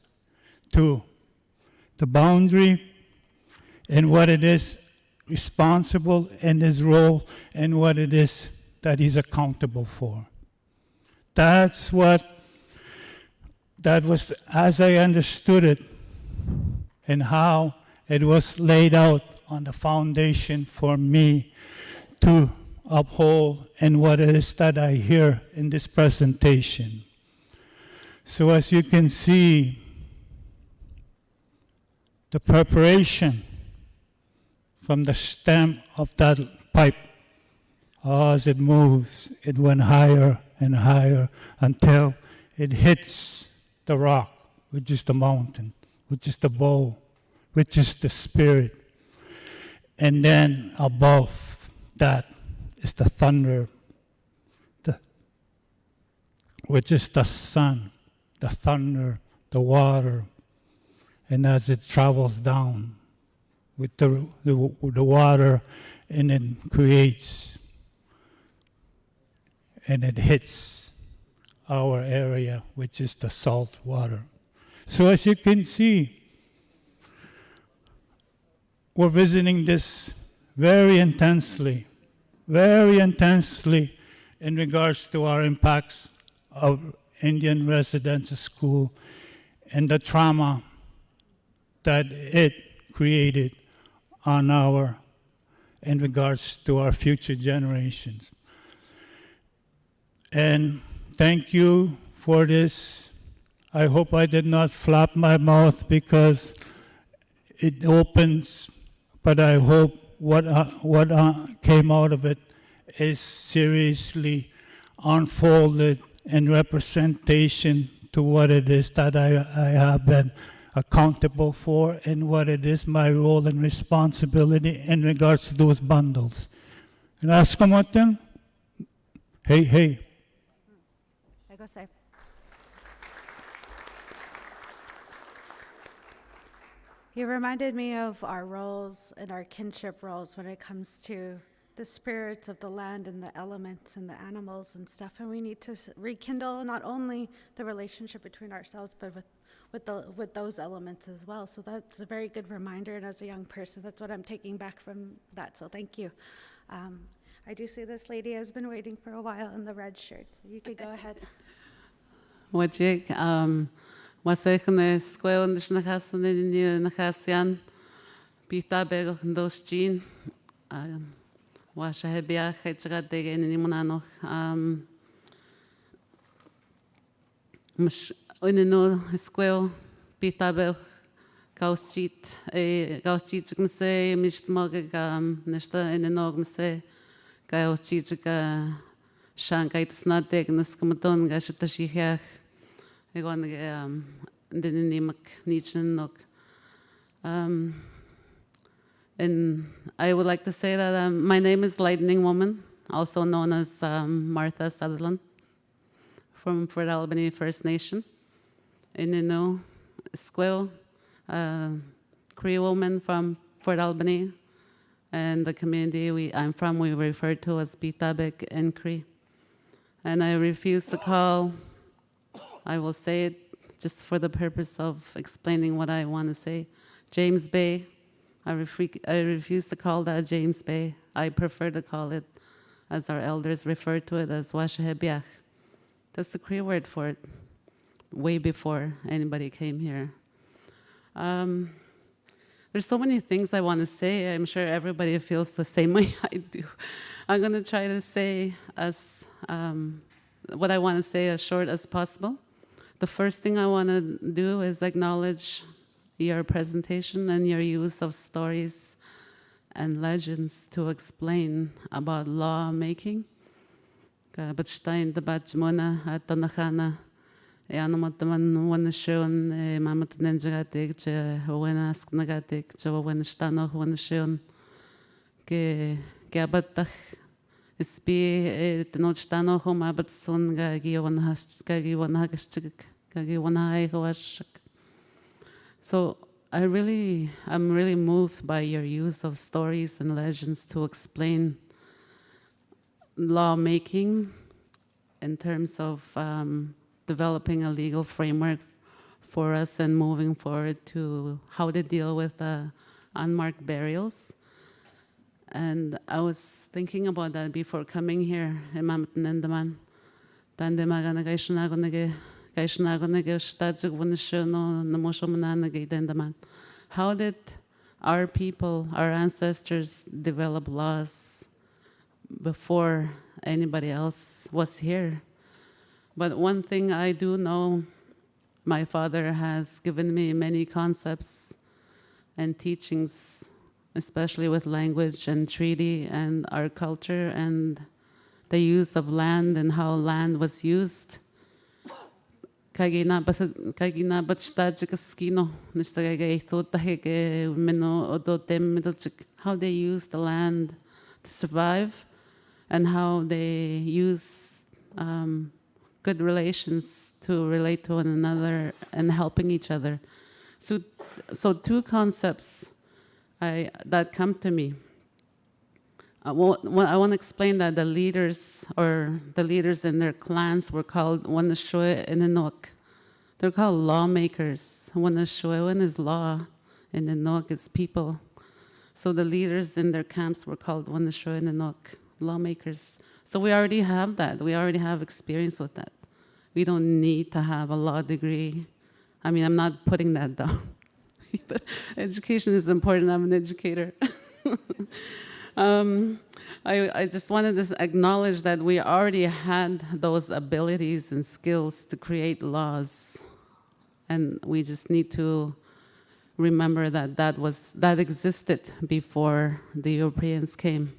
to the boundary and what it is responsible in his role and what it is that he's accountable for. That was, as I understood it, and how it was laid out on the foundation for me to uphold and what it is that I hear in this presentation. So as you can see, the preparation from the stem of that pipe, as it moves, it went higher and higher until it hits the rock, which is the mountain, which is the bowl, which is the spirit. And then above that is the thunder, which is the sun, the thunder, the water. And as it travels down with the water, and it creates, and it hits our area, which is the salt water. So as you can see, we're visiting this very intensely in regards to our impacts of Indian residential school and the trauma that it created on in regards to our future generations. And thank you for this. I hope I did not flap my mouth because it opens, but I hope what came out of it is seriously unfolded in representation to what it is that I have been accountable for and what it is my role and responsibility in regards to those bundles. And ask them what then? Hey. I go say. You reminded me of our roles and our kinship roles when it comes to the spirits of the land and the elements and the animals and stuff. And we need to rekindle not only the relationship between ourselves, but with those elements as well. So that's a very good reminder. And as a young person, that's what I'm taking back from that. So thank you. I do see this lady has been waiting for a while in the red shirt. So you could go ahead. Wajik, wasaichne square and Nakasan in Nakasian, Pita Beg of Dostin, Washabia, Hetchagadeg and Nimonano. Unino square, Pita Beg, Gauschit, Mse, Mistmog, Nesta in the Nogmse, Gauschit, Shankite Snatek, Naskumaton, Gashitashi. I go on the name Nichenok. And I would like to say that my name is Lightning Woman, also known as Martha Sutherland from Fort Albany First Nation. And you know, Squel, Cree woman from Fort Albany, and the community I'm from, we refer to as Pitabek and Cree. And I refuse to call. I will say it just for the purpose of explaining what I want to say. James Bay, I refuse to call that James Bay. I prefer to call it, as our elders refer to it, as Washahebiach. That's the Cree word for it, way before anybody came here. There's so many things I want to say. I'm sure everybody feels the same way I do. I'm going to try to say what I want to say as short as possible. The first thing I want to do is acknowledge your presentation and your use of stories and legends to explain about lawmaking. But Stein the Batchmona at Tonachana, Yanamataman, one shown, Mamat Nenjagatik, when ask Nagatik, when Stano, one shown, Gabatach. Spi no stano homa but son gagi one has gagi one hagastik gagi one high washak. So I'm really moved by your use of stories and legends to explain lawmaking in terms of developing a legal framework for us and moving forward to how to deal with unmarked burials. And I was thinking about that before coming here. How did our people, our ancestors, develop laws before anybody else was here. But one thing I do know, my father has given me many concepts and teachings, especially with language and treaty and our culture and the use of land and how land was used. How they use the land to survive and how they use good relations to relate to one another and helping each other. So two concepts that come to me. I want to explain that the leaders in their clans were called Wanashue and Inuk. They're called lawmakers. Wanashue is law, and Inuk is people. So the leaders in their camps were called Wanashue and Inuk, lawmakers. So we already have that. We already have experience with that. We don't need to have a law degree. I mean, I'm not putting that down. But education is important. I'm an educator. I just wanted to acknowledge that we already had those abilities and skills to create laws, and we just need to remember that existed before the Europeans came.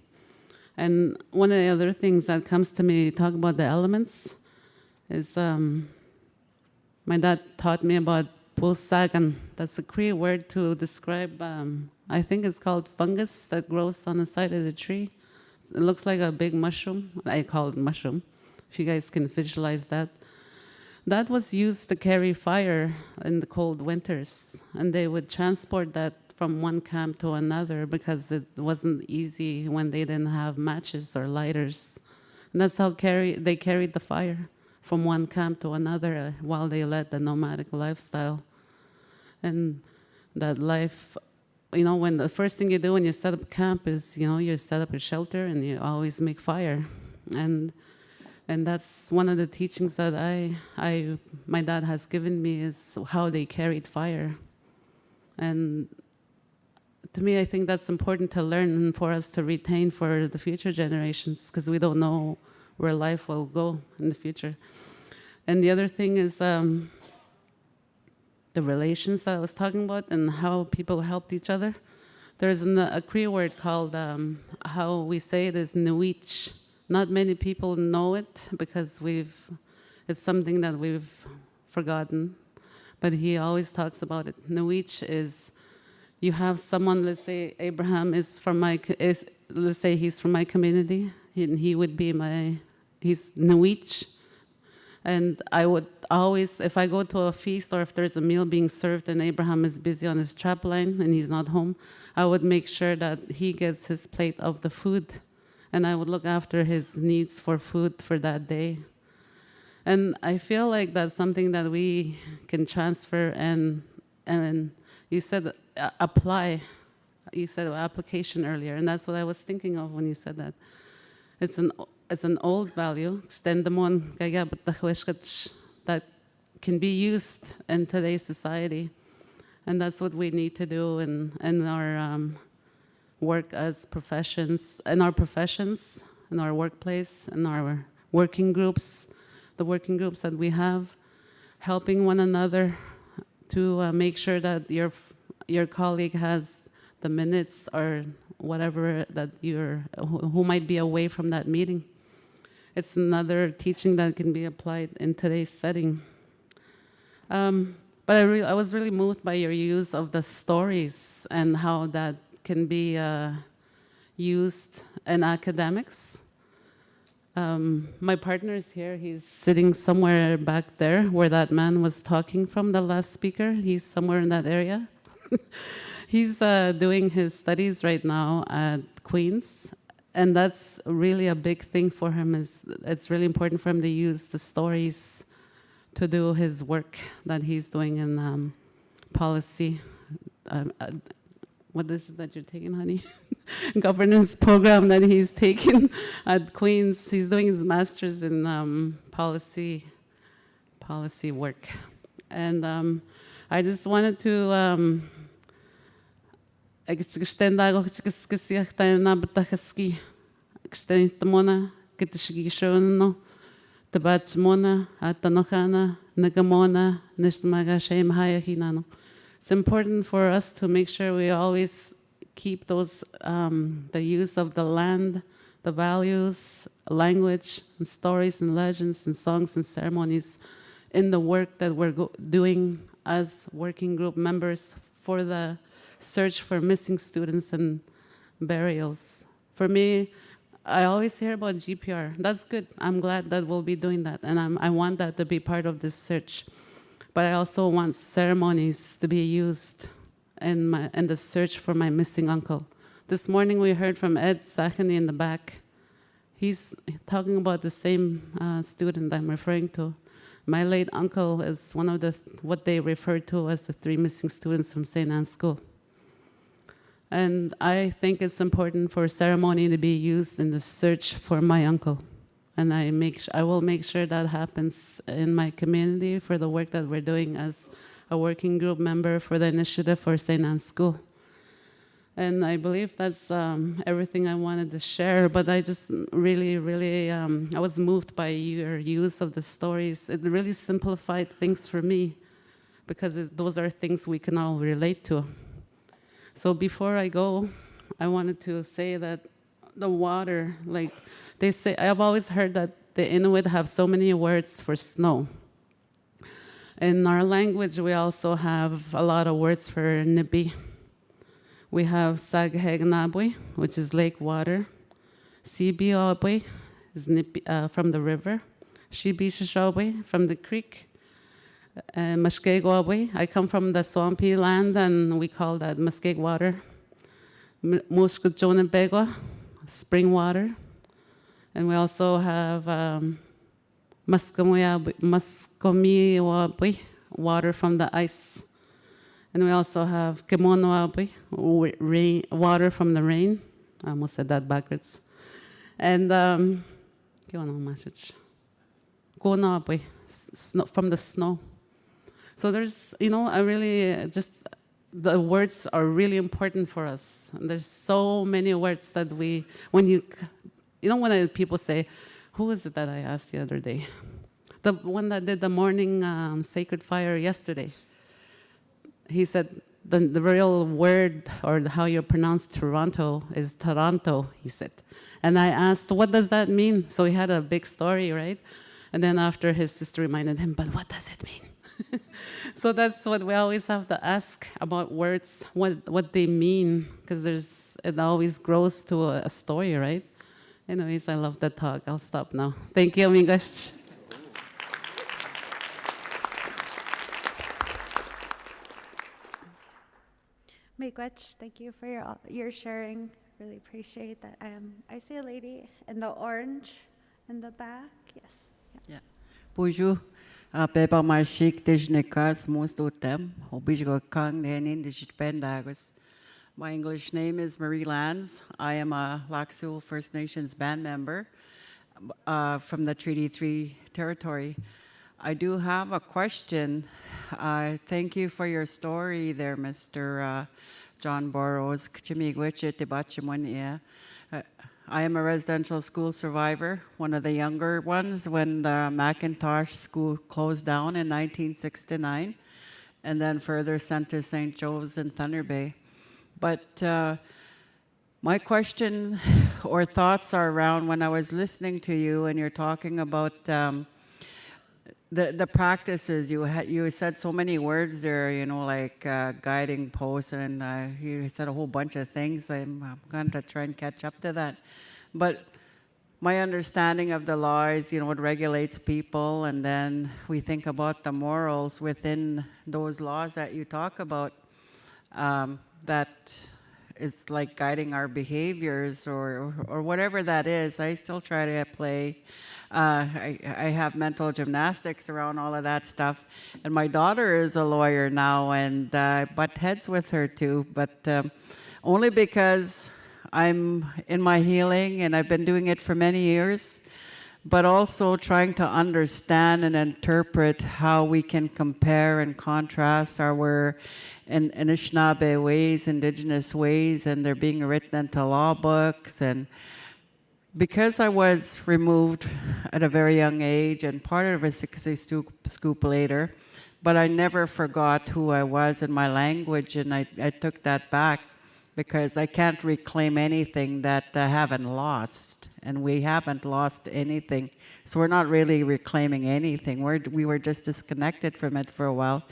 And one of the other things that comes to me, talk about the elements, is my dad taught me about Pusagan. That's a Cree word to describe, I think it's called fungus that grows on the side of the tree. It looks like a big mushroom. I call it mushroom, if you guys can visualize that. That was used to carry fire in the cold winters, and they would transport that from one camp to another because it wasn't easy when they didn't have matches or lighters. And that's how they carried the fire from one camp to another while they led the nomadic lifestyle. And that life, when the first thing you do when you set up camp is, you set up a shelter and you always make fire. And that's one of the teachings that my dad has given me, is how they carried fire. And to me, I think that's important to learn and for us to retain for the future generations, because we don't know where life will go in the future. And the other thing is the relations that I was talking about and how people helped each other. There's a Cree word called, how we say it is nuich. Not many people know it because it's something that we've forgotten, but he always talks about it. Nuich is, you have someone, let's say Abraham let's say he's from my community, and he would be he's nuich. And I would always, if I go to a feast or if there's a meal being served and Abraham is busy on his trap line and he's not home, I would make sure that he gets his plate of the food, and I would look after his needs for food for that day. And I feel like that's something that we can transfer and you said apply. You said application earlier, and that's what I was thinking of when you said that. It's an old value, that can be used in today's society. And that's what we need to do in our work as professions, in our workplace, in our working groups, the working groups that we have, helping one another to make sure that your colleague has the minutes or whatever that who might be away from that meeting. It's another teaching that can be applied in today's setting. But I was really moved by your use of the stories and how that can be used in academics. My partner is here. He's sitting somewhere back there where that man was talking from, the last speaker. He's somewhere in that area. He's doing his studies right now at Queen's, and that's really a big thing for him. It's really important for him to use the stories to do his work that he's doing in policy. What is it that you're taking, honey? Governance program that he's taken at Queen's. He's doing his master's in policy work. And I just wanted to Kstentamona, Kitishgishono, Tabatsmona, Atanokana, Nagamona, Nishmaga Shem Hayahinano. It's important for us to make sure we always keep those, the use of the land, the values, language, and stories and legends and songs and ceremonies in the work that we're doing as working group members for the search for missing students and burials. For me, I always hear about GPR. That's good. I'm glad that we'll be doing that, and I want that to be part of this search. But I also want ceremonies to be used in the search for my missing uncle. This morning we heard from Ed Sachany in the back. He's talking about the same student I'm referring to. My late uncle is one of what they refer to as the 3 missing students from St. Anne's School. And I think it's important for ceremony to be used in the search for my uncle. And I will make sure that happens in my community for the work that we're doing as a working group member for the initiative for St. Anne's School. And I believe that's everything I wanted to share, but I just really, I was moved by your use of the stories. It really simplified things for me because those are things we can all relate to. So before I go, I wanted to say that the water, like they say, I've always heard that the Inuit have so many words for snow. In our language, we also have a lot of words for nibi. We have Saghegnabwe, which is lake water. Sibiobwe is from the river. Shibishashobwe from the creek. Muskegwabwe, I come from the swampy land, and we call that muskeg water. Muskjonabegwa, spring water. And we also have Muskomiwabwe, water from the ice. And we also have Kemonoabwe, water from the rain. I almost said that backwards. And Konoabwe, from the snow. So there's, I really the words are really important for us. And there's so many words that when people say, who is it that I asked the other day? The one that did the morning sacred fire yesterday. He said the real word, or how you pronounce Toronto, is Taranto, he said. And I asked, what does that mean? So he had a big story, right? And then after, his sister reminded him, but what does it mean? So that's what we always have to ask about words, what they mean, because it always grows to a story, right? Anyways, I love that talk. I'll stop now. Thank you, amigos. Miigwech, thank you for your sharing. Really appreciate that. I see a lady in the orange in the back. Yes. Yeah. Bonjour. Pepa Marshik Tijnikas Mostotem. Obijo Kang Nenin Dagos. My English name is Marie Lands. I am a Lac Seul First Nations band member from the Treaty 3 territory. I do have a question. Thank you for your story there, Mr. John Burrows. I am a residential school survivor, one of the younger ones when the Macintosh School closed down in 1969, and then further sent to St. Joe's in Thunder Bay. But my question or thoughts are around when I was listening to you and you're talking about the practices. You said so many words there, like guiding posts, and you said a whole bunch of things. I'm going to try and catch up to that. But my understanding of the law is, it regulates people, and then we think about the morals within those laws that you talk about. That is like guiding our behaviors or whatever that is. I still try to play. I have mental gymnastics around all of that stuff. And my daughter is a lawyer now, and I butt heads with her too, but only because I'm in my healing and I've been doing it for many years, but also trying to understand and interpret how we can compare and contrast our Anishinaabe ways, Indigenous ways, and they're being written into law books. And because I was removed at a very young age and part of a 60 scoop later, but I never forgot who I was and my language, and I took that back because I can't reclaim anything that I haven't lost, and we haven't lost anything. So we're not really reclaiming anything. We were just disconnected from it for a while.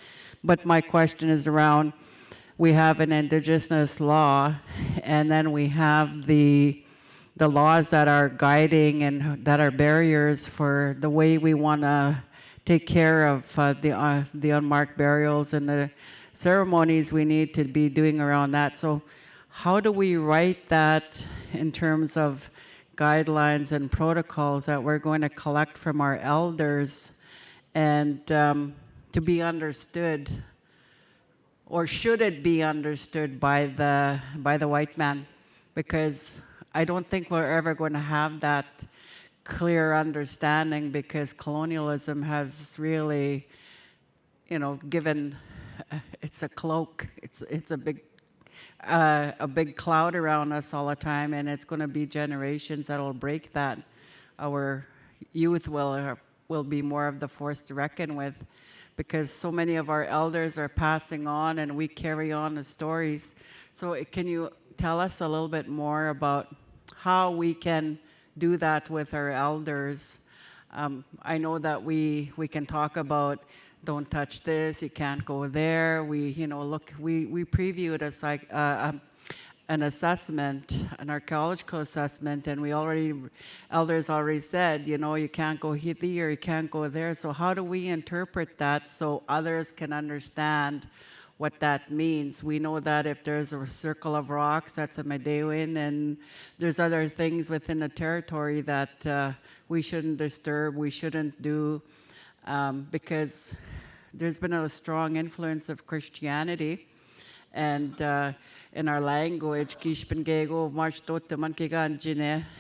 But my question is around, we have an Indigenous law, and then we have the laws that are guiding and that are barriers for the way we want to take care of the unmarked burials and the ceremonies we need to be doing around that. So how do we write that in terms of guidelines and protocols that we're going to collect from our elders and to be understood, or should it be understood by the white man? Because I don't think we're ever going to have that clear understanding, because colonialism has really, given, it's a cloak, it's a big cloud around us all the time, and it's going to be generations that will break that. Our youth will be more of the force to reckon with, because so many of our elders are passing on and we carry on the stories. So can you tell us a little bit more about how we can do that with our elders? I know that we can talk about, don't touch this, you can't go there. We previewed an assessment, an archaeological assessment, and elders already said, you can't go here, you can't go there. So how do we interpret that so others can understand what that means? We know that if there's a circle of rocks, that's a Medewin, and there's other things within the territory that we shouldn't disturb, we shouldn't do, because there's been a strong influence of Christianity, and in our language,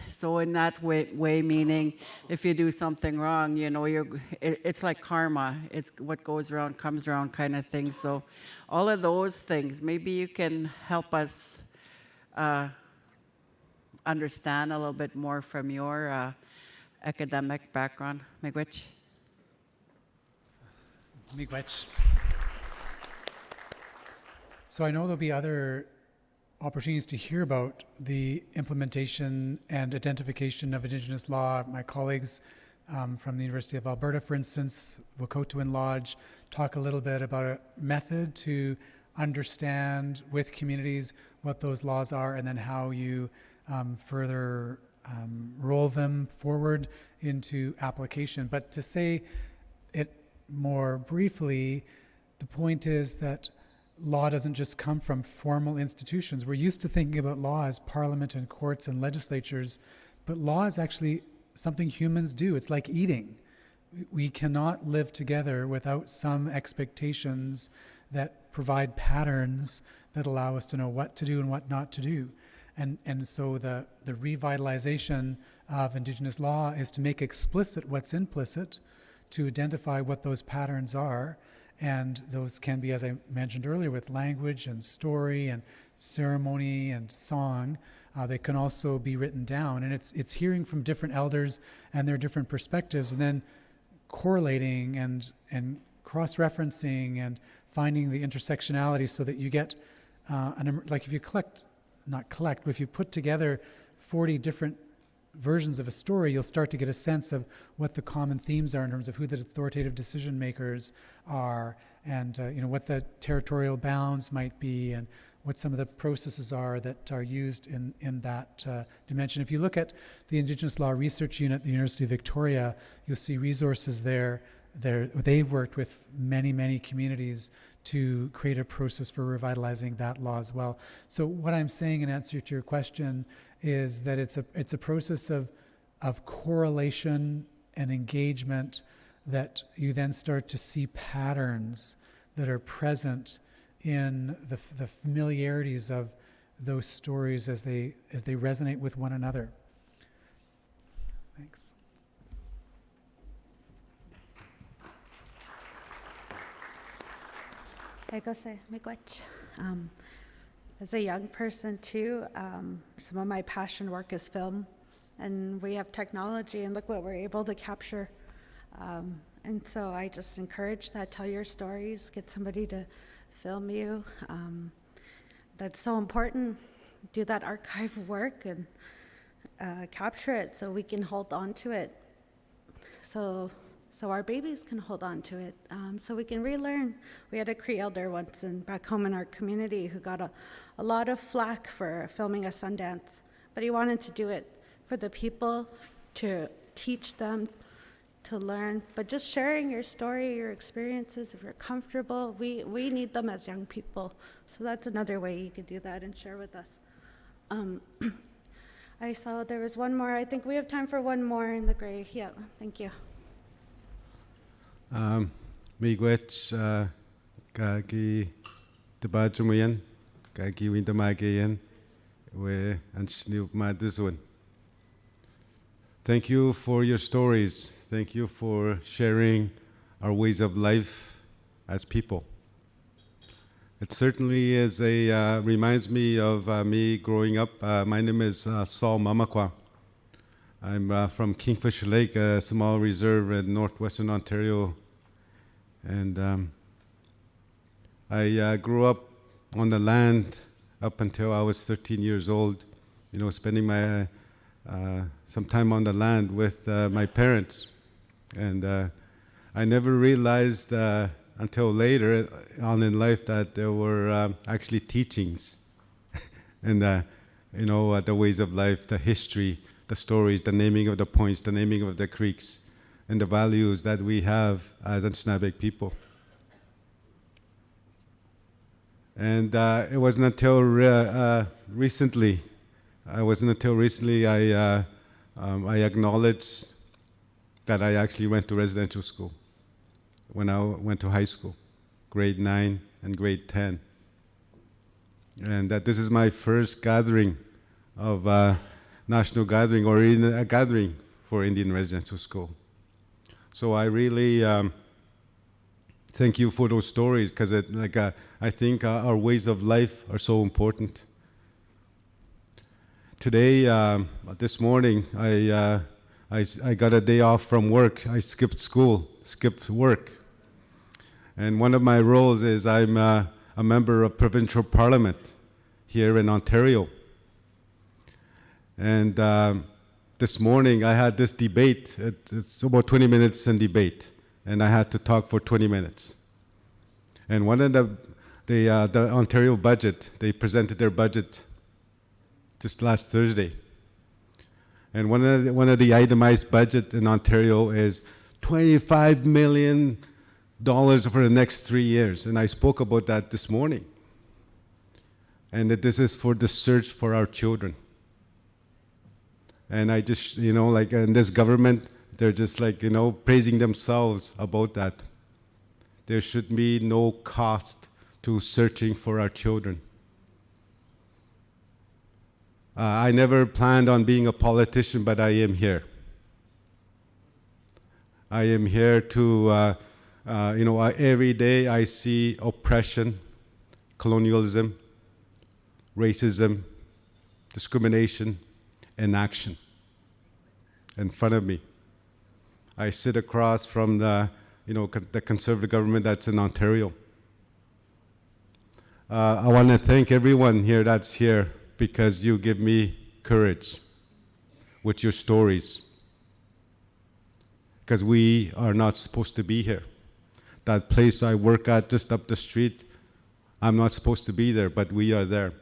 so in that way, meaning if you do something wrong, it's like karma. It's what goes around comes around kind of thing. So all of those things, maybe you can help us understand a little bit more from your academic background. Miigwech. Miigwech. So I know there'll be other opportunities to hear about the implementation and identification of Indigenous law. My colleagues from the University of Alberta, for instance, Wokotowin Lodge, talk a little bit about a method to understand with communities what those laws are, and then how you further roll them forward into application. But to say it more briefly, the point is that law doesn't just come from formal institutions. We're used to thinking about law as parliament and courts and legislatures, but law is actually something humans do. It's like eating. We cannot live together without some expectations that provide patterns that allow us to know what to do and what not to do. And so the revitalization of Indigenous law is to make explicit what's implicit, to identify what those patterns are. And those can be, as I mentioned earlier, with language and story and ceremony and song. They can also be written down. And it's hearing from different elders and their different perspectives, and then correlating and cross-referencing and finding the intersectionality so that you get, like if you if you put together 40 different versions of a story, you'll start to get a sense of what the common themes are in terms of who the authoritative decision makers are, and what the territorial bounds might be, and what some of the processes are that are used in that dimension. If you look at the Indigenous Law Research Unit at the University of Victoria, you'll see resources there. They've worked with many communities to create a process for revitalizing that law as well. So what I'm saying in answer to your question is that it's a process of correlation and engagement, that you then start to see patterns that are present in the familiarities of those stories as they resonate with one another. Thanks. As a young person too, some of my passion work is film, and we have technology, and look what we're able to capture. And so I just encourage that. Tell your stories, get somebody to film you. That's so important. Do that archive work and capture it so we can hold on to it. So our babies can hold on to it, so we can relearn. We had a Cree elder once back home in our community who got a lot of flack for filming a Sundance, but he wanted to do it for the people, to teach them, to learn. But just sharing your story, your experiences, if you're comfortable, we need them as young people. So that's another way you could do that and share with us. I saw there was one more. I think we have time for one more in the gray. Yeah, thank you. Miigwech kagi tabadrumayan kagi windamagayan we ansniu madizun. Thank you for your stories. Thank you for sharing our ways of life as people. It certainly is reminds me of me growing up. My name is Saul Mamakwa. I'm from Kingfisher Lake, a small reserve in northwestern Ontario. And I grew up on the land up until I was 13 years old, spending my some time on the land with my parents. And I never realized until later on in life that there were actually teachings and the ways of life, the history, the stories, the naming of the points, the naming of the creeks, and the values that we have as Anishinaabe people. And it wasn't until recently I acknowledged that I actually went to residential school when I went to high school, grade 9 and grade 10. And that this is my first gathering of national gathering, or in a gathering for Indian residential school. So I really thank you for those stories, because I think our ways of life are so important. Today, this morning, I got a day off from work. I skipped school, skipped work. And one of my roles is I'm a member of provincial parliament here in Ontario. And this morning I had this debate. It's about 20 minutes in debate, and I had to talk for 20 minutes. And one of the Ontario budget, they presented their budget just last Thursday. And one of the itemized budget in Ontario is $25 million for the next 3 years. And I spoke about that this morning. And that this is for the search for our children. And I just, in this government, they're just praising themselves about that. There should be no cost to searching for our children. I never planned on being a politician, but I am here. I am here to, every day I see oppression, colonialism, racism, discrimination, inaction in front of me. I sit across from the conservative government that's in Ontario. I want to thank everyone here that's here, because you give me courage with your stories. Because we are not supposed to be here. That place I work at just up the street, I'm not supposed to be there, but we are there.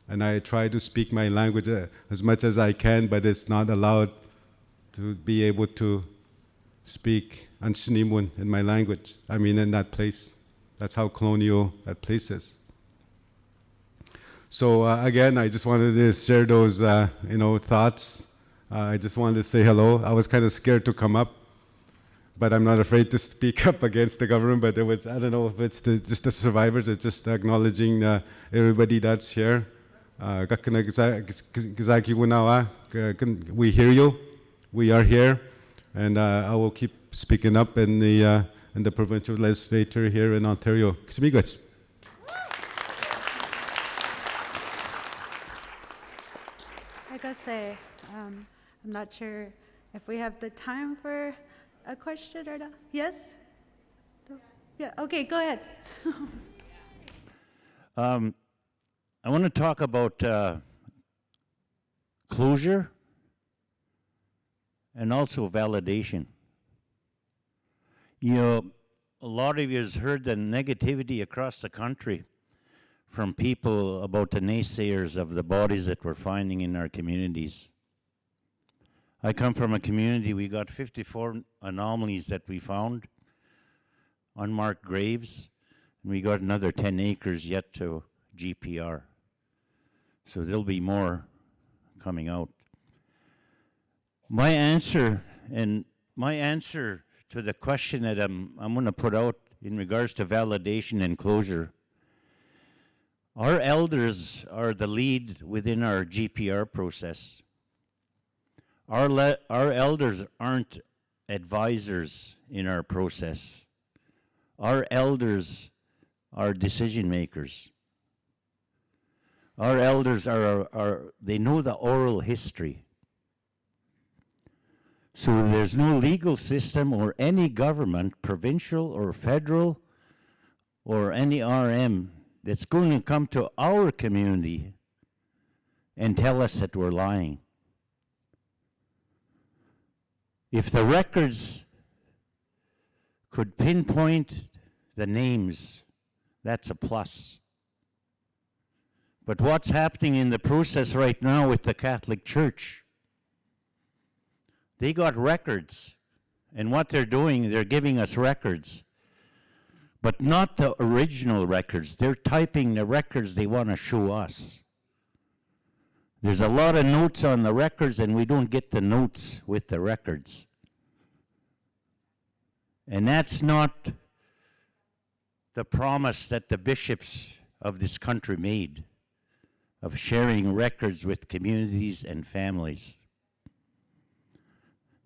And I try to speak my language as much as I can, but it's not allowed to be able to speak Anshinimun in my language. I mean, in that place. That's how colonial that place is. So again, I just wanted to share those, thoughts. I just wanted to say hello. I was kind of scared to come up, but I'm not afraid to speak up against the government. But it was, I don't know if it's just the survivors. It's just acknowledging everybody that's here. We hear you. We are here, and I will keep speaking up in the provincial legislature here in Ontario. like I say, I'm not sure if we have the time for a question or not. Yes? Yeah, okay, go ahead. I want to talk about closure and also validation. You know, a lot of you has heard the negativity across the country from people about the naysayers of the bodies that we're finding in our communities. I come from a community, we got 54 anomalies that we found, unmarked graves, and we got another 10 acres yet to GPR. So there'll be more coming out. My answer to the question that I'm going to put out in regards to validation and closure, our elders are the lead within our GPR process. Our elders aren't advisors in our process. Our elders are decision makers. Our elders they know the oral history. So there's no legal system or any government, provincial or federal, or any RM that's going to come to our community and tell us that we're lying. If the records could pinpoint the names, that's a plus. But what's happening in the process right now with the Catholic Church? They got records, and what they're doing, they're giving us records, but not the original records. They're typing the records they want to show us. There's a lot of notes on the records, and we don't get the notes with the records. And that's not the promise that the bishops of this country made, of sharing records with communities and families.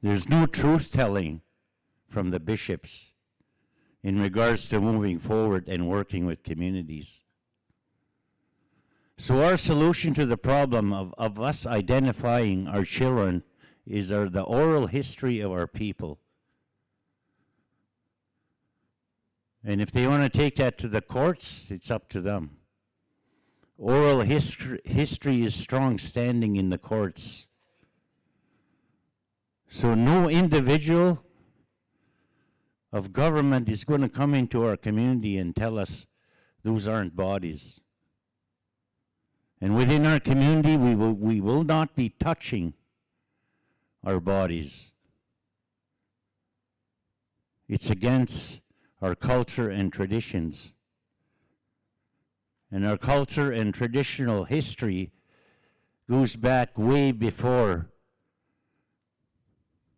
There's no truth-telling from the bishops in regards to moving forward and working with communities. So our solution to the problem of us identifying our children is the oral history of our people. And if they want to take that to the courts, it's up to them. Oral history is strong standing in the courts. So no individual of government is going to come into our community and tell us those aren't bodies. And within our community, we will not be touching our bodies. It's against our culture and traditions. And our culture and traditional history goes back way before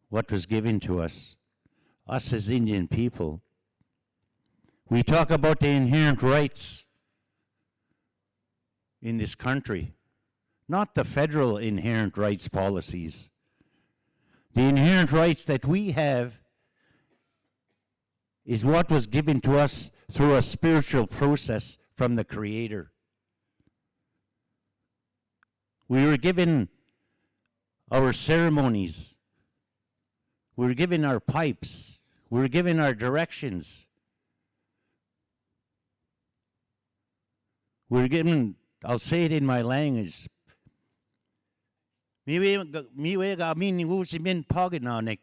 what was given to us as Indian people. We talk about the inherent rights in this country, not the federal inherent rights policies. The inherent rights that we have is what was given to us through a spiritual process from the Creator. We were given our ceremonies. We were given our pipes. We were given our directions. We were given, I'll say it in my language. Miwe ga mini wu si min paginanik.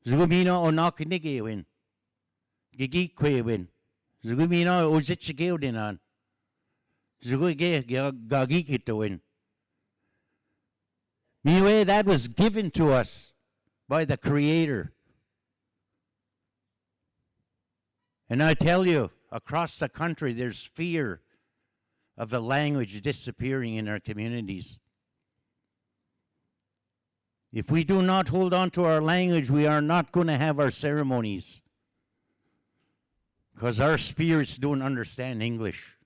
Zugumina o nakinigi win. Gigi kwe win. Zugumina o zitsigeo dinan. Zuguge gagikito win. Miwe, that was given to us by the Creator. And I tell you, across the country, there's fear of the language disappearing in our communities. If we do not hold on to our language, we are not going to have our ceremonies. Because our spirits don't understand English.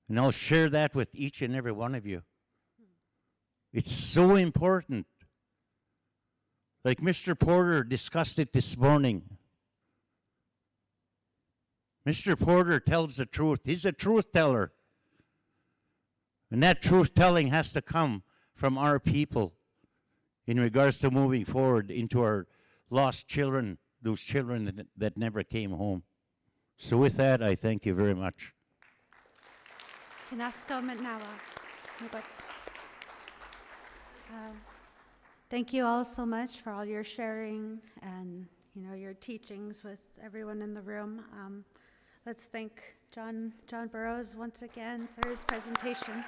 And I'll share that with each and every one of you. It's so important. Like Mr. Porter discussed it this morning. Mr. Porter tells the truth. He's a truth teller. And that truth telling has to come from our people in regards to moving forward into our lost children, those children that never came home. So with that, I thank you very much. Kinasko Mitnawa. Thank you all so much for all your sharing and your teachings with everyone in the room. Let's thank John Burroughs once again for his presentation.